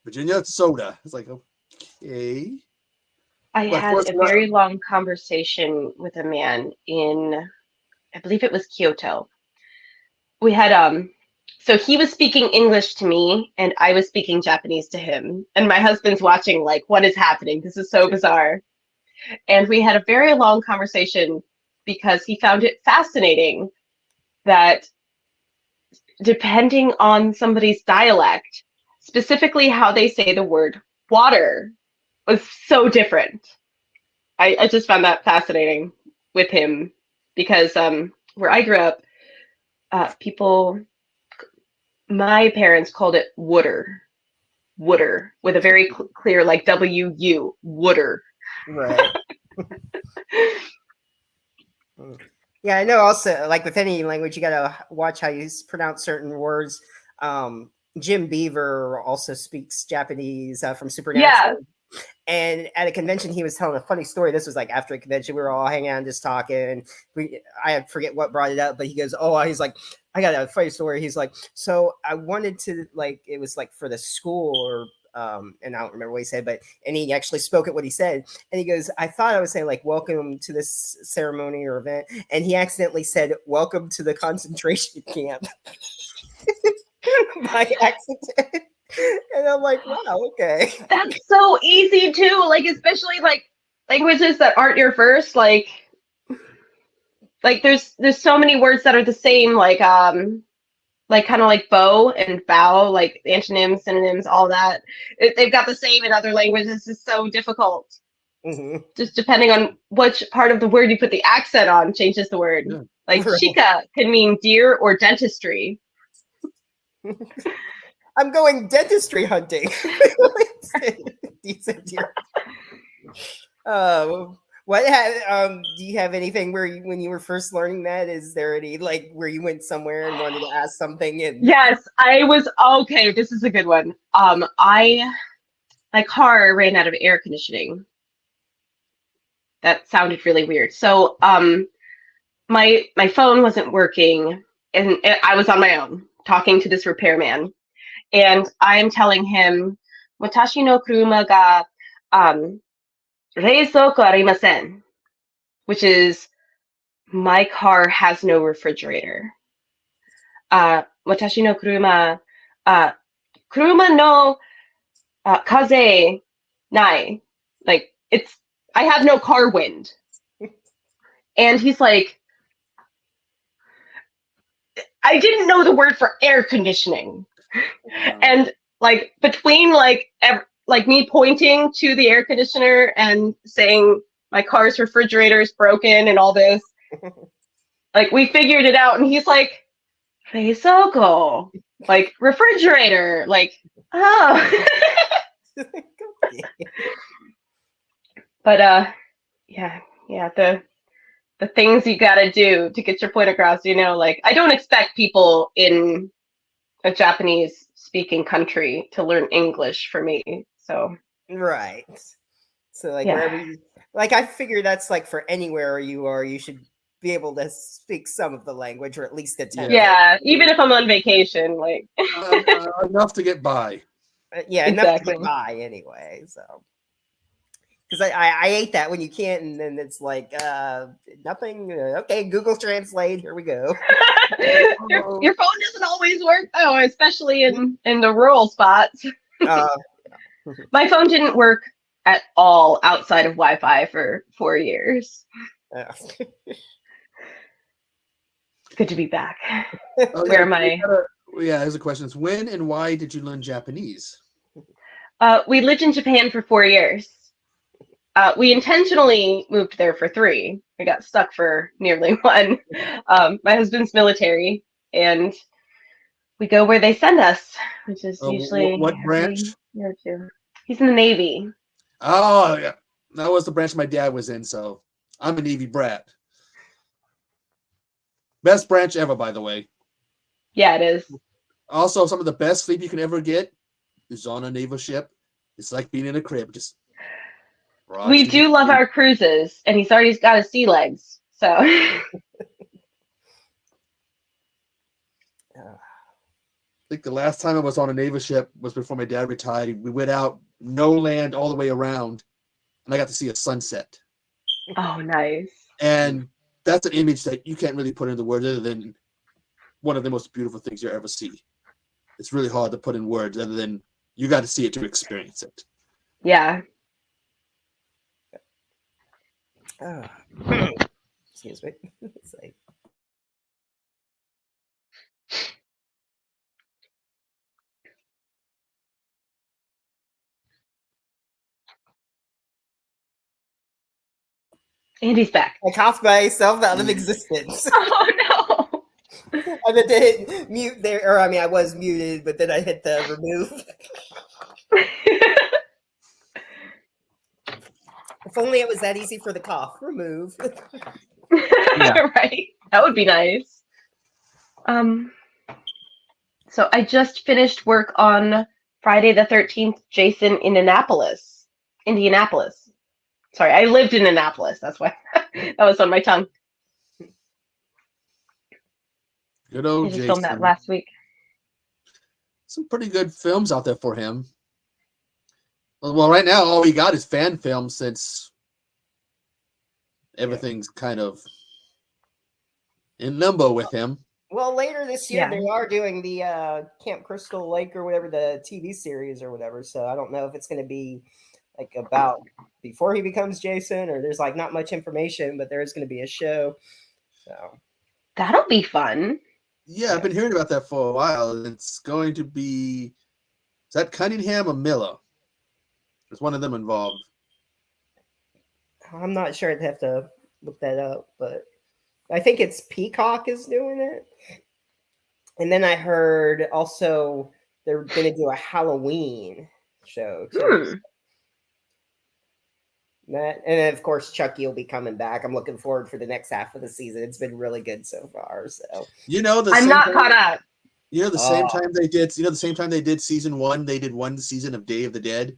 Virginia, it's soda. It's like, okay. I had a very long conversation with a man in, I believe it was Kyoto. We had so he was speaking English to me and I was speaking Japanese to him. And my husband's watching like, what is happening? This is so bizarre. And we had a very long conversation because he found it fascinating that depending on somebody's dialect, specifically how they say the word water was so different. I just found that fascinating with him because where I grew up, my parents called it wooder, with a very clear like W-U, wooder. Right. Yeah, I know also, like with any language, you got to watch how you pronounce certain words. Jim Beaver also speaks Japanese from Supernatural. Yeah. And at a convention, he was telling a funny story. This was like after a convention, we were all hanging out and just talking. I forget what brought it up, but he goes, he's like, I got a funny story. He's like, so I wanted to, like, it was like for the school or, and I don't remember what he said, and he actually spoke at what he said. And he goes, I thought I was saying like, welcome to this ceremony or event. And he accidentally said, welcome to the concentration camp. By accident. And I'm like, wow, okay. That's so easy too. Like, especially like languages that aren't your first, like there's so many words that are the same, like kind of like bow and bow, like antonyms, synonyms, all that. They've got the same in other languages. It's so difficult. Mm-hmm. Just depending on which part of the word you put the accent on changes the word. Yeah. Like chica can mean deer or dentistry. I'm going dentistry hunting. Do you have anything where when you were first learning that? Is there any like where you went somewhere and wanted to ask something? And yes, I was okay. This is a good one. My car ran out of air conditioning. That sounded really weird. So my phone wasn't working, and I was on my own talking to this repairman. And I'm telling him, "Watashi no kuruma ga reizouko arimasen," which is, my car has no refrigerator. Watashi no kuruma, kuruma no kaze nai. Like, I have no car wind. And he's like, I didn't know the word for air conditioning. And like between like me pointing to the air conditioner and saying my car's refrigerator is broken and all this, like we figured it out. And he's like, "Reizouko," like refrigerator, like, oh. But yeah, the things you gotta do to get your point across, like I don't expect people in a Japanese speaking country to learn English for me. So right. So like wherever like I figure that's like for anywhere you are, you should be able to speak some of the language or at least attempt. Yeah, even if I'm on vacation, like enough to get by. Yeah, enough to get by anyway. So because I hate that when you can't, and then it's like nothing. Okay, Google Translate. Here we go. your phone doesn't always work, though, especially in the rural spots. My phone didn't work at all outside of Wi-Fi for 4 years. Good to be back. Where am I? Yeah, there's a question. It's when and why did you learn Japanese? We lived in Japan for 4 years. We intentionally moved there for 3. We got stuck for nearly 1. My husband's military, and we go where they send us, which is usually what branch? Year or 2. He's in the Navy. Oh, yeah. That was the branch my dad was in, so I'm a Navy brat. Best branch ever, by the way. Yeah, it is. Also, some of the best sleep you can ever get is on a naval ship. It's like being in a crib. Just We do love our cruises, and he's already got his sea legs. So I think the last time I was on a naval ship was before my dad retired. We went out, no land all the way around, and I got to see a sunset. oh, nice. And that's an image that you can't really put into words other than one of the most beautiful things you'll ever see. It's really hard to put in words other than you got to see it to experience it. Yeah. Excuse me. It's like, Andy's back. I coughed myself out of existence. Oh no. I meant to hit mute there, or I mean, I was muted, but then I hit the remove. If only it was that easy for the cough. Remove. Right. That would be nice. So I just finished work on Friday the 13th, Jason in Indianapolis. Sorry, I lived in Annapolis. That's why that was on my tongue. Good old I just Jason. filmed that last week. Some pretty good films out there for him. Well, right now, all we got is fan films since everything's kind of in limbo with him. Well, later this year, Yeah. they are doing the Camp Crystal Lake or whatever, the TV series or whatever. So I don't know if it's going to be like about before he becomes Jason, or there's like not much information, but there is going to be a show. So That'll be fun. Yeah, I've been hearing about that for a while. It's going to be, is that Cunningham or Miller? There's one of them involved. I'm not sure. I'd have to look that up, but I think it's Peacock is doing it. And then I heard also they're going to do a Halloween show too. That, and then of course Chucky will be coming back. I'm looking forward for the next half of the season. It's been really good so far. So I'm not caught up. The same time they did. The same time they did season 1, they did one season of Day of the Dead.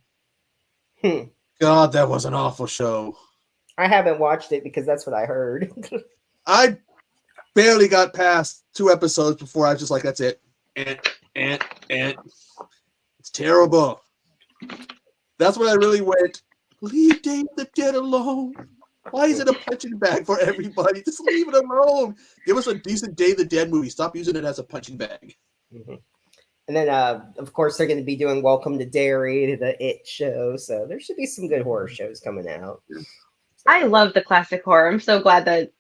God, that was an awful show. I haven't watched it because that's what I heard. I barely got past 2 episodes before I was just like, that's it. And it's terrible. That's when I really went, leave Day of the Dead alone. Why is it a punching bag for everybody? Just leave it alone. Give us a decent Day of the Dead movie. Stop using it as a punching bag. Mm-hmm. And then, of course, they're going to be doing Welcome to Derry, the It show. So there should be some good horror shows coming out. I love the classic horror. I'm so glad that,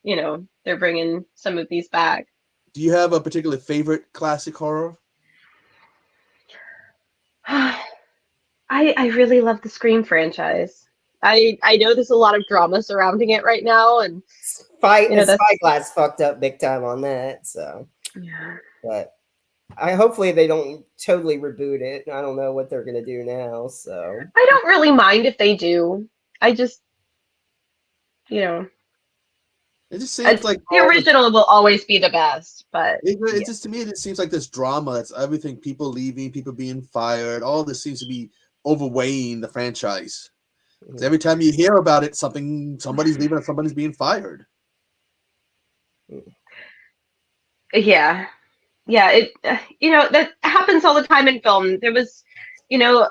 they're bringing some of these back. Do you have a particular favorite classic horror? I really love the Scream franchise. I know there's a lot of drama surrounding it right now, and Spyglass fucked up big time on that. So, yeah. But hopefully they don't totally reboot it. I don't know what they're gonna do now. So I don't really mind if they do. I just, it just seems like the original will always be the best. But it just, to me, it seems like this drama. That's everything. People leaving, people being fired. All this seems to be overweighing the franchise. Mm-hmm. Every time you hear about it, somebody's leaving, or somebody's being fired. Yeah. It that happens all the time in film. There was,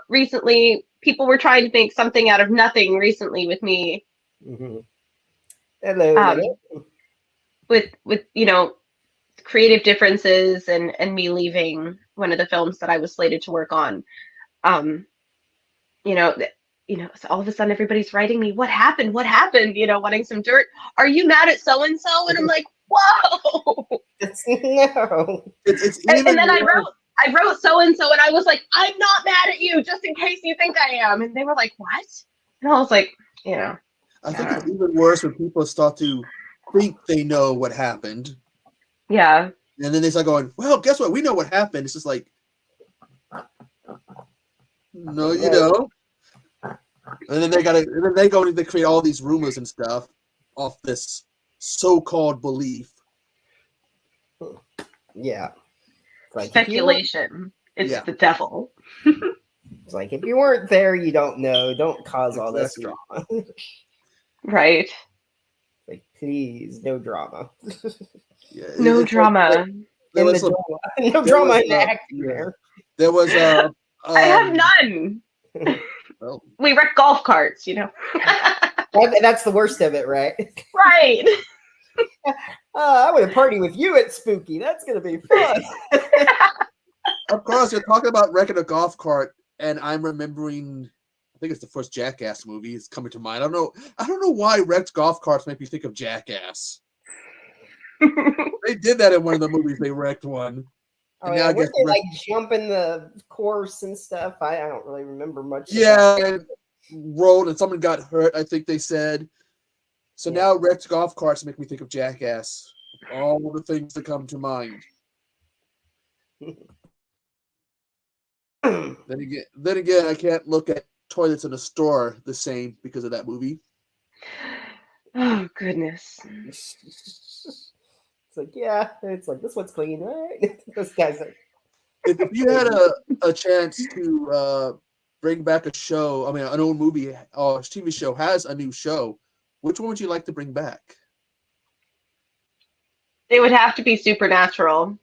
recently people were trying to make something out of nothing recently with me. Mm-hmm. Hello. With creative differences and me leaving one of the films that I was slated to work on. So all of a sudden everybody's writing me, what happened? Wanting some dirt. Are you mad at so and so? And I'm like, whoa. No. And then I wrote so and so, and I was like, I'm not mad at you, just in case you think I am. And they were like, what? And I was like, I think it's even worse when people start to think they know what happened. Yeah. And then they start going, well, guess what? We know what happened. It's just like, no, you don't. And then they create all these rumors and stuff off this so-called belief. Yeah. Like speculation. It's the devil. It's like, if you weren't there, you don't know. Don't cause all this Exactly. drama. Right. Like, please, no drama. Yeah, No drama. There was drama. No drama in the acting yeah. there. There was I have none. well, We wreck golf carts, you know. That's the worst of it, right? Right. I want to party with you at Spooky. That's gonna be fun. of course, you're talking about wrecking a golf cart, and I'm remembering. I think it's the first Jackass movie. It's coming to mind. I don't know why wrecked golf carts make me think of Jackass. They did that in one of the movies. They wrecked one. Oh, yeah. Weren't they like jumping the course and stuff? I don't really remember much. Yeah, and rolled and someone got hurt, I think they said. So now wrecked golf carts make me think of Jackass. All the things that come to mind. Then again, I can't look at toilets in a store the same because of that movie. Oh goodness. It's like, it's like, this one's clean, right? Those guys are. If you had a chance to bring back a show, I mean, an old movie or TV show has a new show, which one would you like to bring back? It would have to be Supernatural.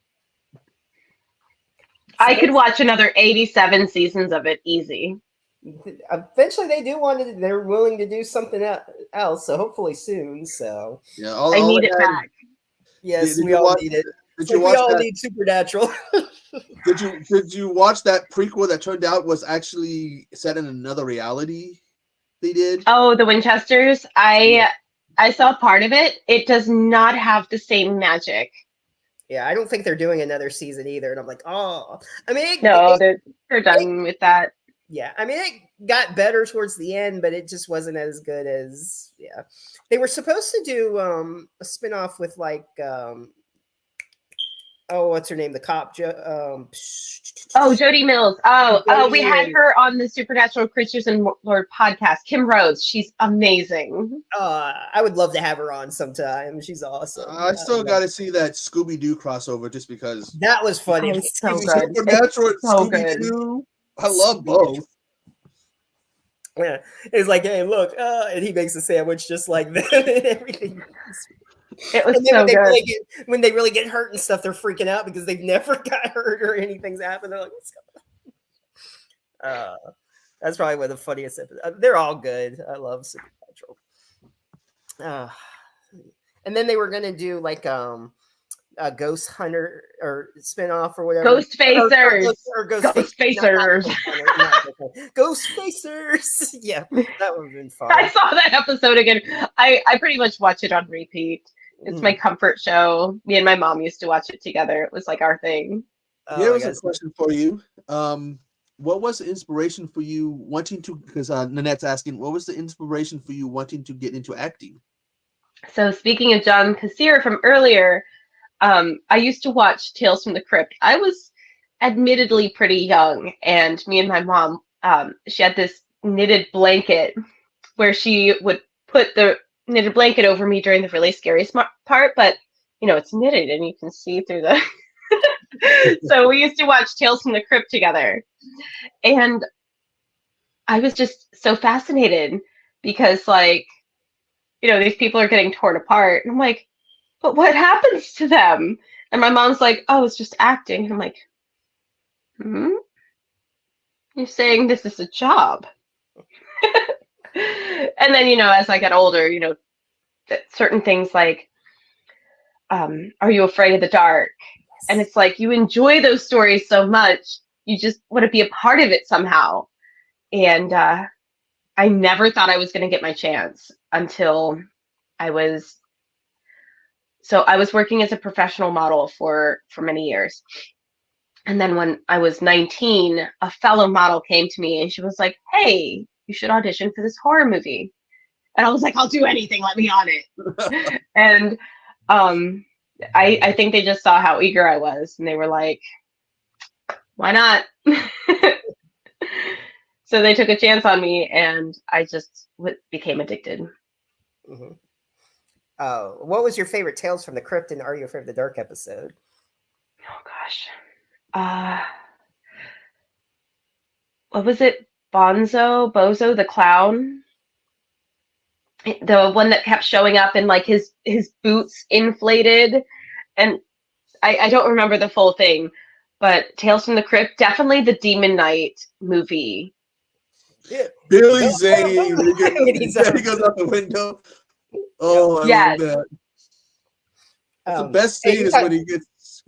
I could watch another 87 seasons of it easy. Eventually, they're willing to do something else, so hopefully soon. So yeah, I need it back. Yes, we all need it. We all need Supernatural. Did you watch that prequel that turned out was actually set in another reality? They did. Oh, the Winchesters. I saw part of it. It does not have the same magic. Yeah, I don't think they're doing another season either. And I'm like, oh, I mean, they're done with that. Yeah, I mean, it got better towards the end, but it just wasn't as good as, They were supposed to do a spinoff with like, what's her name? The cop, Jody Mills. We had her on the Supernatural Creatures and Lore podcast. Kim Rhodes. She's amazing. I would love to have her on sometime. She's awesome. I still got to see that Scooby-Doo crossover just because. That was funny. So good. Supernatural and so Scooby-Doo. I love both. Yeah, it's like, hey, look, and he makes a sandwich just like that and everything. It was so good. When they really get hurt and stuff, they're freaking out because they've never got hurt or anything's happened. They're like, what's going on? That's probably one of the funniest episodes. They're all good. I love Supernatural. And then they were gonna do like a Ghost Hunter or spinoff or whatever. Ghostfacers. Ghostfacers. Ghostfacers. Yeah, that would have been fun. I saw that episode again. I pretty much watch it on repeat. It's my comfort show. Me and my mom used to watch it together. It was like our thing. Here was a question for you. What was the inspiration for you wanting to, because Nanette's asking, what was the inspiration for you wanting to get into acting? So speaking of John Kassir from earlier, I used to watch Tales from the Crypt. I was admittedly pretty young, and me and my mom, she had this knitted blanket where she would put the knitted blanket over me during the really scary part, but it's knitted and you can see through the so we used to watch Tales from the Crypt together, and I was just so fascinated because these people are getting torn apart, and I'm like, but what happens to them? And my mom's like, oh, it's just acting. And I'm like, you're saying this is a job. And then, as I get older, certain things like, are you afraid of the dark? And it's like, you enjoy those stories so much, you just want to be a part of it somehow. And I never thought I was going to get my chance until I was working as a professional model for many years. And then when I was 19, a fellow model came to me and she was like, hey, you should audition for this horror movie. And I was like, I'll do anything. Let me on it. And I think they just saw how eager I was. And they were like, why not? So they took a chance on me, and I just became addicted. Mm-hmm. What was your favorite Tales from the Crypt and Are You Afraid of the Dark episode? Oh, gosh. what was it? Bozo the clown, the one that kept showing up and like his boots inflated, and I don't remember the full thing, but Tales from the Crypt, definitely the Demon Knight movie. Yeah. Billy Zane, when he He's goes out the window. Oh, I love that. The best scene is when he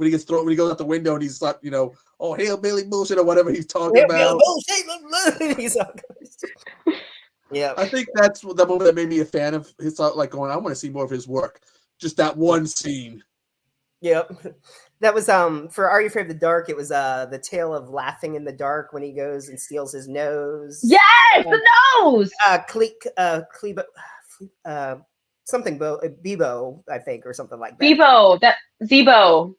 gets thrown, when he goes out the window and he's like, oh, hillbilly bullshit or whatever he's talking about. Yeah, I think that's the moment that made me a fan of his. Like going, I want to see more of his work. Just that one scene. Yep. That was for Are You Afraid of the Dark? It was the tale of Laughing in the Dark when he goes and steals his nose. Yes, the nose. Something Bebo, I think, or something like that. Zebo.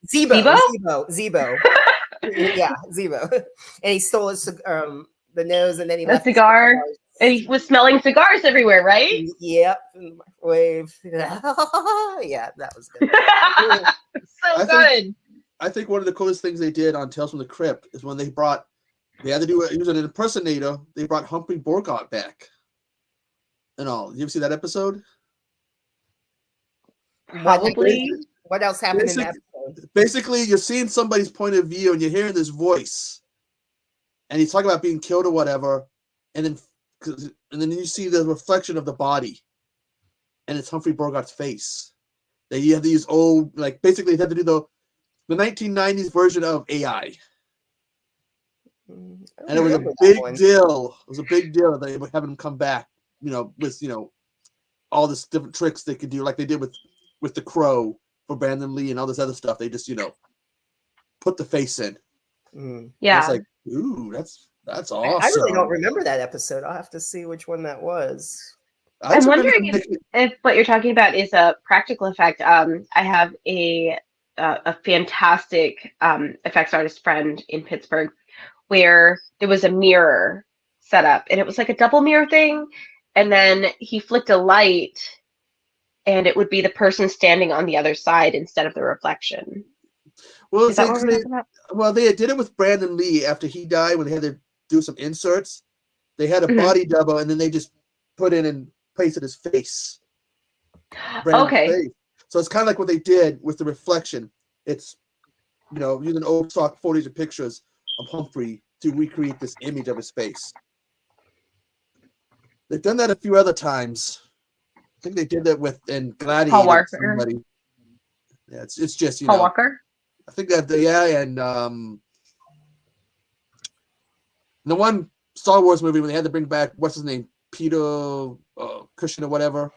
Yeah, Zebo. And he stole his the nose, and then he left cigar. And he was smelling cigars everywhere, right? Yep. Wave. Yeah, that was good. So good. I think one of the coolest things they did on Tales from the Crypt is when they had to do it. He was an impersonator. They brought Humphrey Bogart back. And all. Did you ever see that episode? Probably. What else happened in that episode? Basically, you're seeing somebody's point of view and you're hearing this voice. And he's talking about being killed or whatever. And then you see the reflection of the body. And it's Humphrey Bogart's face. You have these old, like, basically, they had to do the 1990s version of AI. And it was a big deal. It was a big deal that they would have him come back, with, all this different tricks they could do, like they did with The Crow for Brandon Lee and all this other stuff. They just, put the face in. Yeah. It's like, ooh, that's awesome. I really don't remember that episode. I'll have to see which one that was. I'm wondering if what you're talking about is a practical effect. I have a fantastic effects artist friend in Pittsburgh where there was a mirror set up, and it was like a double mirror thing, and then he flicked a light, and it would be the person standing on the other side instead of the reflection. Well, is that what we're talking about? Well, they did it with Brandon Lee after he died when they had to do some inserts. They had a body double, and then they just put in and pasted his face. Face. So it's kind of like what they did with the reflection. It's, using old stock footage of pictures of Humphrey to recreate this image of his face. They've done that a few other times. I think they did that in Gladiator. Paul Walker. Yeah, it's just, Paul Walker? I think that, and the one Star Wars movie when they had to bring back, what's his name? Peter Cushing or whatever.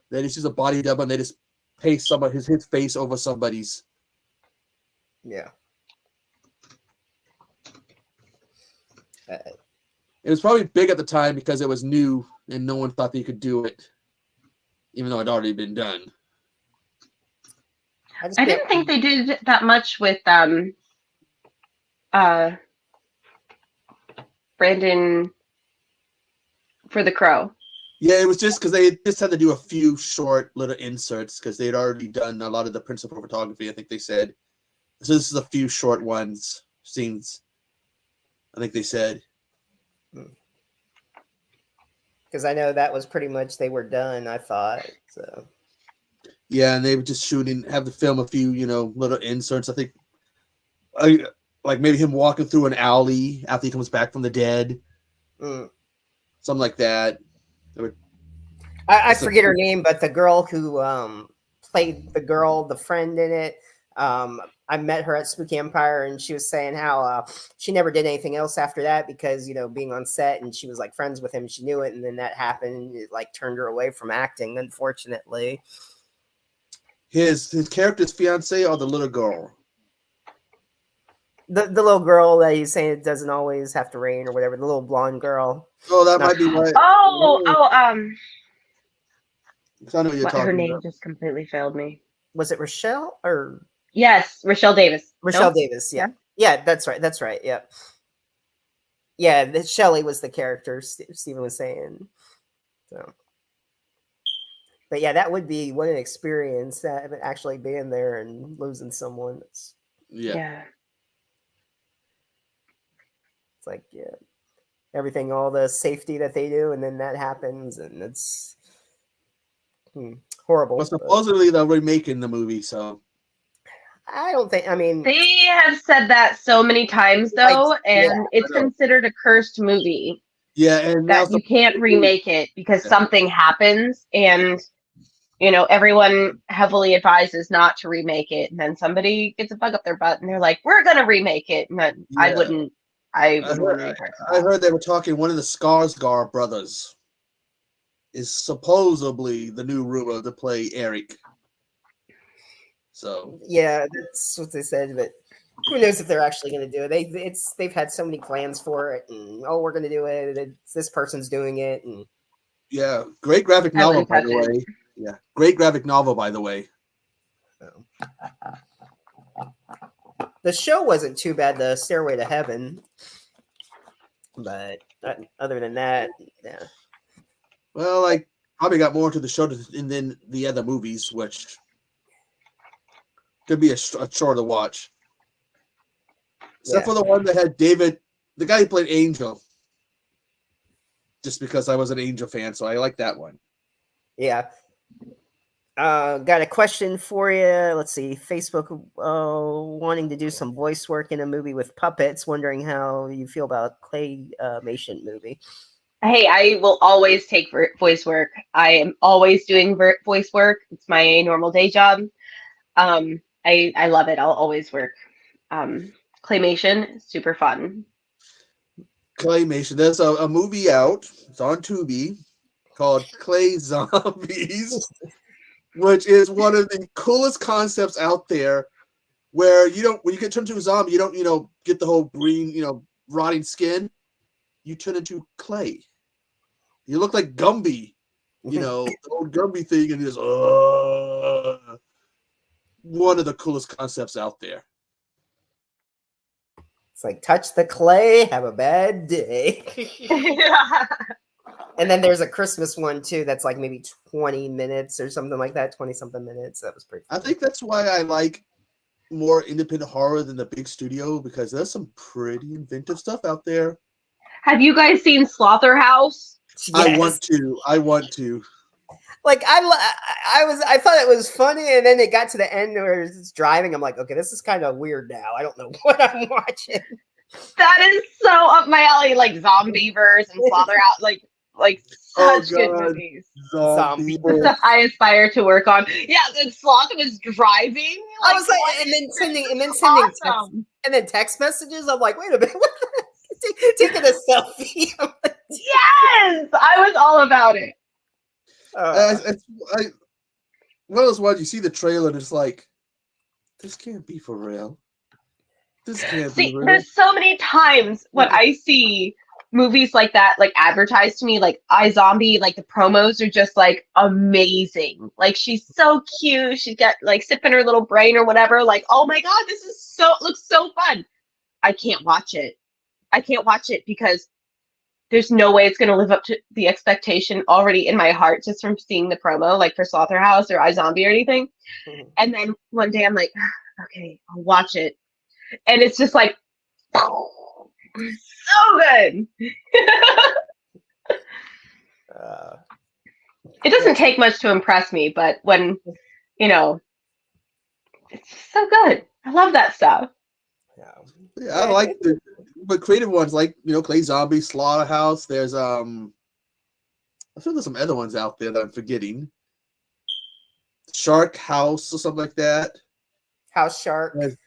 They just use a body double and they just paste his face over somebody's. Yeah. It was probably big at the time because it was new and no one thought they could do it, even though it had already been done. I didn't think they did that much with Brandon for The Crow. Yeah, it was just because they just had to do a few short little inserts because they had already done a lot of the principal photography, I think they said. So this is a few short scenes, I think they said. Because I know that was pretty much, they were done, I thought. So. Yeah, and they would just have to film a few, little inserts. I think, like maybe him walking through an alley after he comes back from the dead. Something like that. I forget her name, but the girl who played the friend in it, I met her at Spooky Empire, and she was saying how she never did anything else after that because, being on set, and she was like friends with him, she knew it, and then that happened, and it like turned her away from acting, unfortunately. His character's fiance or the little girl? The little girl that he's saying it doesn't always have to rain or whatever, the little blonde girl. Oh, that might be right. I know what you're talking her name about. just completely failed me. Was it Rochelle or? Yes, Rochelle Davis. Rochelle Davis, yeah. Yeah, that's right. Yeah. Yeah, Shelley was the character Stephen was saying. So. But yeah, that would be what an experience, that actually being there and losing someone. Yeah. It's like everything, all the safety that they do, and then that happens, and it's horrible. But supposedly they're remaking the movie, so I don't think. I mean, they have said that so many times, though, and it's considered a cursed movie. Yeah, and now that you can't remake it because something happens, and everyone heavily advises not to remake it, and then somebody gets a bug up their butt, and they're like, "We're gonna remake it." And then I wouldn't I heard they were talking. One of the Skarsgård brothers is supposedly the new rumor to play Eric. So yeah, that's what they said, but who knows if they're actually going to do it? They've had so many plans for it, and we're going to do it. This person's doing it, and yeah, great graphic novel by the way. Yeah, great graphic novel by the way. The show wasn't too bad, the Stairway to Heaven, but other than that, yeah. Well, I probably got more into the show than the other movies, which could be a chore to watch. Except for the one that had David, the guy who played Angel. Just because I was an Angel fan, so I like that one. Yeah. Got a question for you. Let's see. Facebook wanting to do some voice work in a movie with puppets. Wondering how you feel about claymation movie. Hey, I will always take voice work. I am always doing voice work. It's my normal day job. I love it. I'll always work. Claymation, super fun. Claymation. There's a movie out. It's on Tubi called Clay Zombies, which is one of the coolest concepts out there. Where when you get turned into a zombie, you don't get the whole green rotting skin. You turn into clay. You look like Gumby, the old Gumby thing, and just one of the coolest concepts out there. It's like touch the clay, have a bad day. And then there's a Christmas one too. That's like maybe 20 minutes or something like that. 20-something minutes. That was pretty fun. I think that's why I like more independent horror than the big studio, because there's some pretty inventive stuff out there. Have you guys seen Slaughterhouse? Yes. I want to. Like I thought it was funny, and then it got to the end where it's driving. I'm like, okay, this is kind of weird now. I don't know what I'm watching. That is so up my alley, like Zombieverse and Slaughterhouse, like such good movies. Zombie. Stuff I aspire to work on. Yeah, the Sloth was driving. I was like, and then sending text messages. I'm like, wait a minute, what taking a selfie. Like, yes, I was all about it. One of those ones you see the trailer and it's like, this can't be for real. This can't be real. There's so many times when I see movies like that, like advertised to me, like iZombie, like the promos are just like amazing. Like she's so cute. She's got like sipping her little brain or whatever. Like, oh my god, looks so fun. I can't watch it. I can't watch it because there's no way it's going to live up to the expectation already in my heart just from seeing the promo, like for Slaughterhouse or iZombie or anything. Mm-hmm. And then one day I'm like, okay, I'll watch it. And it's just like, so good. It doesn't take much to impress me, but when, it's so good. I love that stuff. Yeah, I like the creative ones, like Clay Zombie, Slaughterhouse. There's I feel there's some other ones out there that I'm forgetting. Shark House or something like that. House Shark, where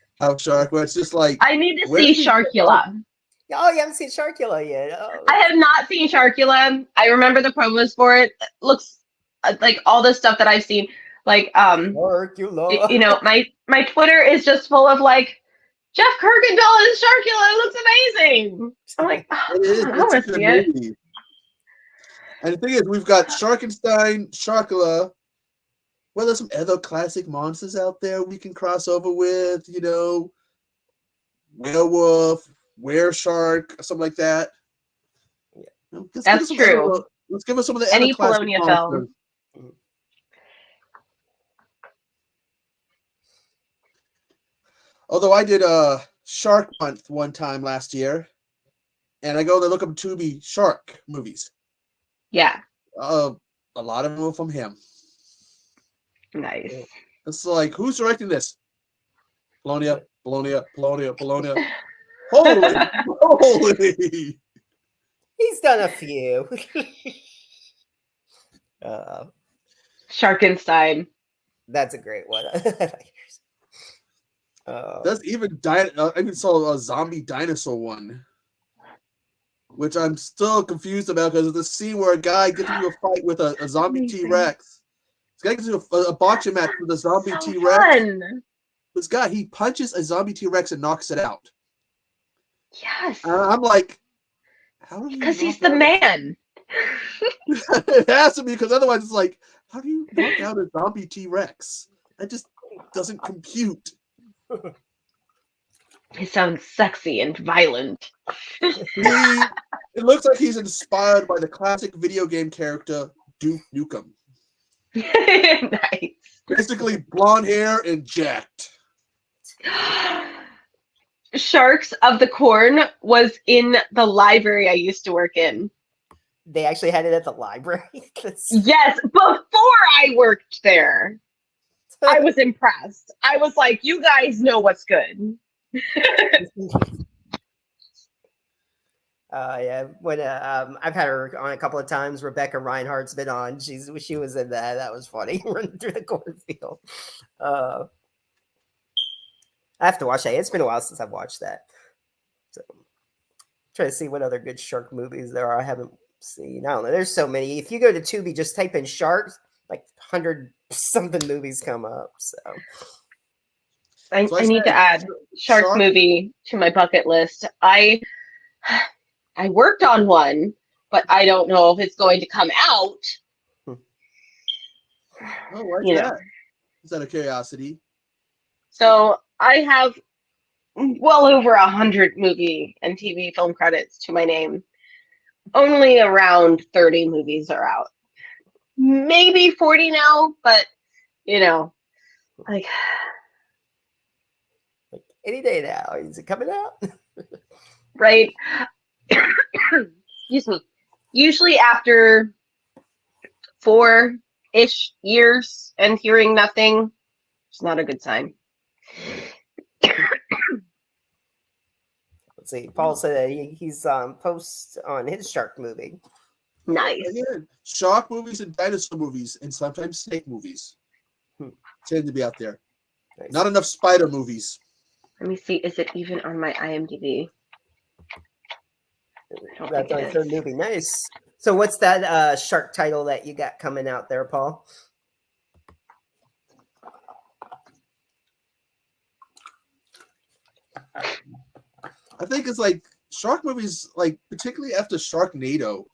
it's just like I need to see Sharkula. Oh, you haven't seen Sharkula yet? Oh. I have not seen Sharkula. I remember the promos for it. It looks like all the stuff that I've seen. Like Sharkula. My Twitter is just full of like Jeff Kirkendall and Sharkula. It looks amazing. I'm like, I want to see it. And the thing is, we've got Sharkenstein, Sharkula. Well, there's some other classic monsters out there we can cross over with, werewolf, wereshark, something like that. Yeah. That's true. Let's give us some of the any other classic Polonia monsters. film. Although I did Shark Month one time last year, and I go to look up Tubi shark movies. Yeah. A lot of them are from him. Nice. It's like, who's directing this? Polonia. Holy! He's done a few. Sharkenstein. That's a great one. That's even I even saw a zombie dinosaur one, which I'm still confused about because of the scene where a guy gets into a fight with a zombie T-Rex. This guy gets into a boxing match with a zombie So T-Rex. fun. This guy, he punches a zombie T-Rex and knocks it out. Yes. I'm like, how do you? Because he's the man. It has to be, because otherwise it's like, how do you knock out a zombie T-Rex? That just doesn't compute. He sounds sexy and violent. It looks like he's inspired by the classic video game character Duke Nukem. Nice. Basically, blonde hair and jacked. Sharks of the Corn was in the library I used to work in. They actually had it at the library. Yes, before I worked there. I was impressed. I was like, you guys know what's good. Yeah, when I've had her on a couple of times. Rebecca Reinhardt's been on. She was in that. That was funny. Running through the cornfield. I have to watch that. It's been a while since I've watched that. So try to see what other good shark movies there are. I haven't seen. I don't know. There's so many. If you go to Tubi, just type in sharks, like 100-something movies come up. So I need to add shark movie to my bucket list. I worked on one, but I don't know if it's going to come out. Oh, what's that? Is that a curiosity? So I have well over 100 movie and TV film credits to my name. Only around 30 movies are out. Maybe 40 now, but like any day now. Is it coming out? Right. Excuse me. Usually after 4-ish years and hearing nothing, it's not a good sign. Let's see. Paul said that he's post on his shark movie. Nice. Again, shark movies and dinosaur movies and sometimes snake movies tend to be out there. Nice. Not enough spider movies. Let me see. Is it even on my IMDb? That's on third movie. Nice. So what's that shark title that you got coming out there, Paul? I think it's like shark movies, like particularly after Sharknado.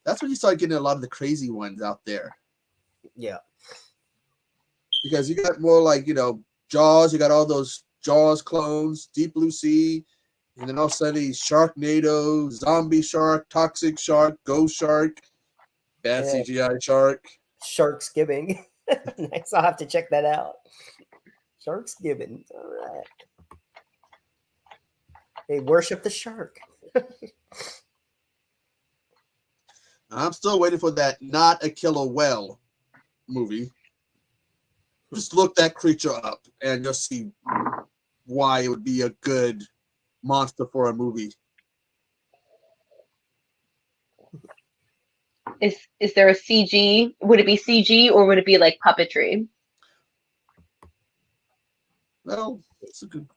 That's when you start getting a lot of the crazy ones out there. Yeah. Because you got more like, Jaws. You got all those Jaws clones, Deep Blue Sea. And then all of a sudden, Sharknado, Zombie Shark, Toxic Shark, Ghost Shark, Bad CGI Shark. Sharksgiving. Nice. I'll have to check that out. Sharksgiving. All right. They worship the shark. I'm still waiting for that Not a Killer Whale movie. Just look that creature up and you'll see why it would be a good monster for a movie. Is there a CG? Would it be CG or would it be like puppetry? Well, it's a good.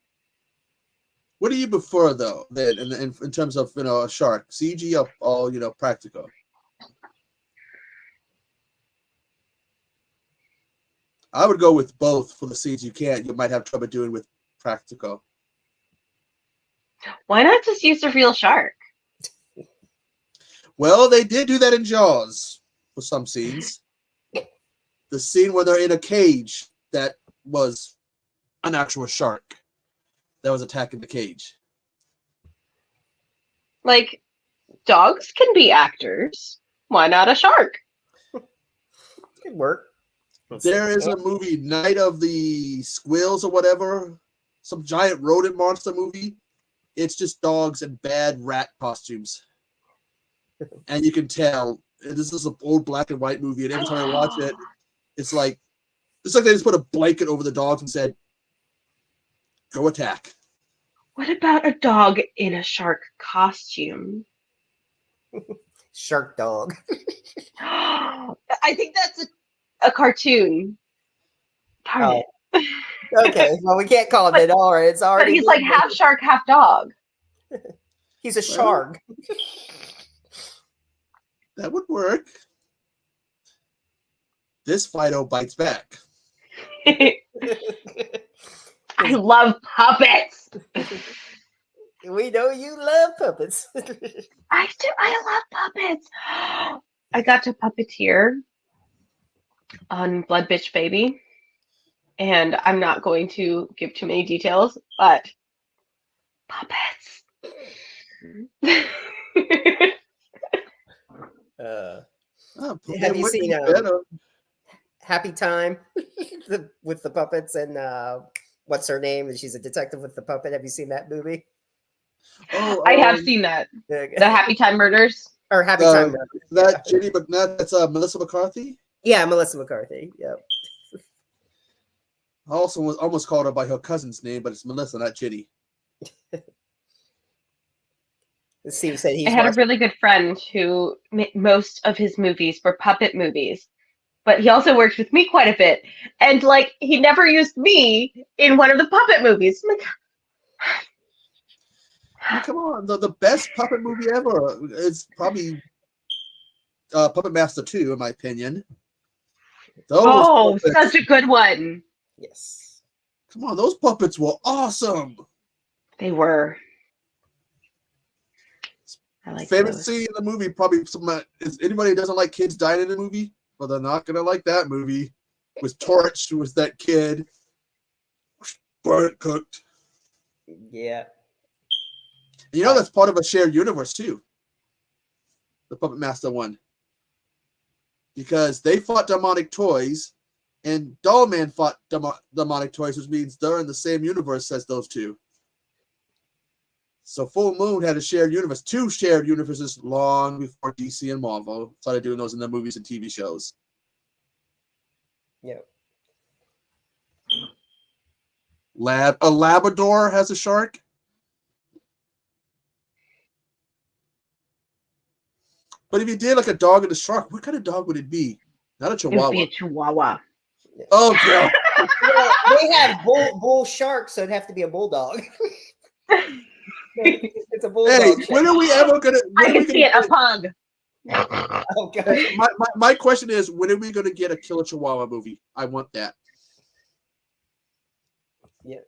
What do you prefer though? Then in terms of a shark, CG or all practical? I would go with both for the scenes you can't. You might have trouble doing with practical. Why not just use a real shark? Well, they did do that in Jaws for some scenes. The scene where they're in a cage that was an actual shark that was attacking the cage. Like, dogs can be actors. Why not a shark? Could work. There is a movie, Night of the Squills or whatever. some giant rodent monster movie. It's just dogs in bad rat costumes. And you can tell this is an old black and white movie, and every time I watch it, it's like they just put a blanket over the dogs and said, "Go attack." What about a dog in a shark costume? Shark dog. I think that's a cartoon. Darn it. Okay, well, we can't call him at all. Right? It's already. But he's like half shark, half dog. He's a shark. That would work. This Fido bites back. I love puppets. We know you love puppets. I do. I love puppets. I got to puppeteer on Blood Bitch Baby. And I'm not going to give too many details, but puppets. Have you seen Happy Time with the puppets and what's her name? And she's a detective with the puppet. Have you seen that movie? Oh, I have seen that. The Happy Time Murders. Or Happy Time. That Jenny McNutt. That's Melissa McCarthy. Yeah, Melissa McCarthy. Yep. I also was almost called her by her cousin's name, but it's Melissa, not Jenny. Steve said I had a really good friend who most of his movies were puppet movies, but he also worked with me quite a bit. And like, he never used me in one of the puppet movies. I'm like, come on, the best puppet movie ever is probably Puppet Master 2, in my opinion. Such a good one. Yes. Come on, those puppets were awesome. They were. I like favorite those. scene in the movie, probably is anybody who doesn't like kids dying in the movie? Well, they're not gonna like that movie. Was Torch, was that kid burnt, cooked. Yeah. You know that's part of a shared universe too. The Puppet Master one. Because they fought demonic toys, and Doll Man fought demonic toys, which means they're in the same universe as those two. So Full Moon had a shared universe, 2 shared universes long before DC and Marvel started doing those in their movies and TV shows. Yeah. A Labrador has a shark. But if you did like a dog and a shark, what kind of dog would it be? Not a Chihuahua. It would be a Chihuahua. Oh, God. They have bull sharks, so it'd have to be a bulldog. It's a bulldog. Hey, when are we ever gonna? I can see it, a pug. Oh God. My question is, when are we gonna get a Killer Chihuahua movie? I want that. Yeah.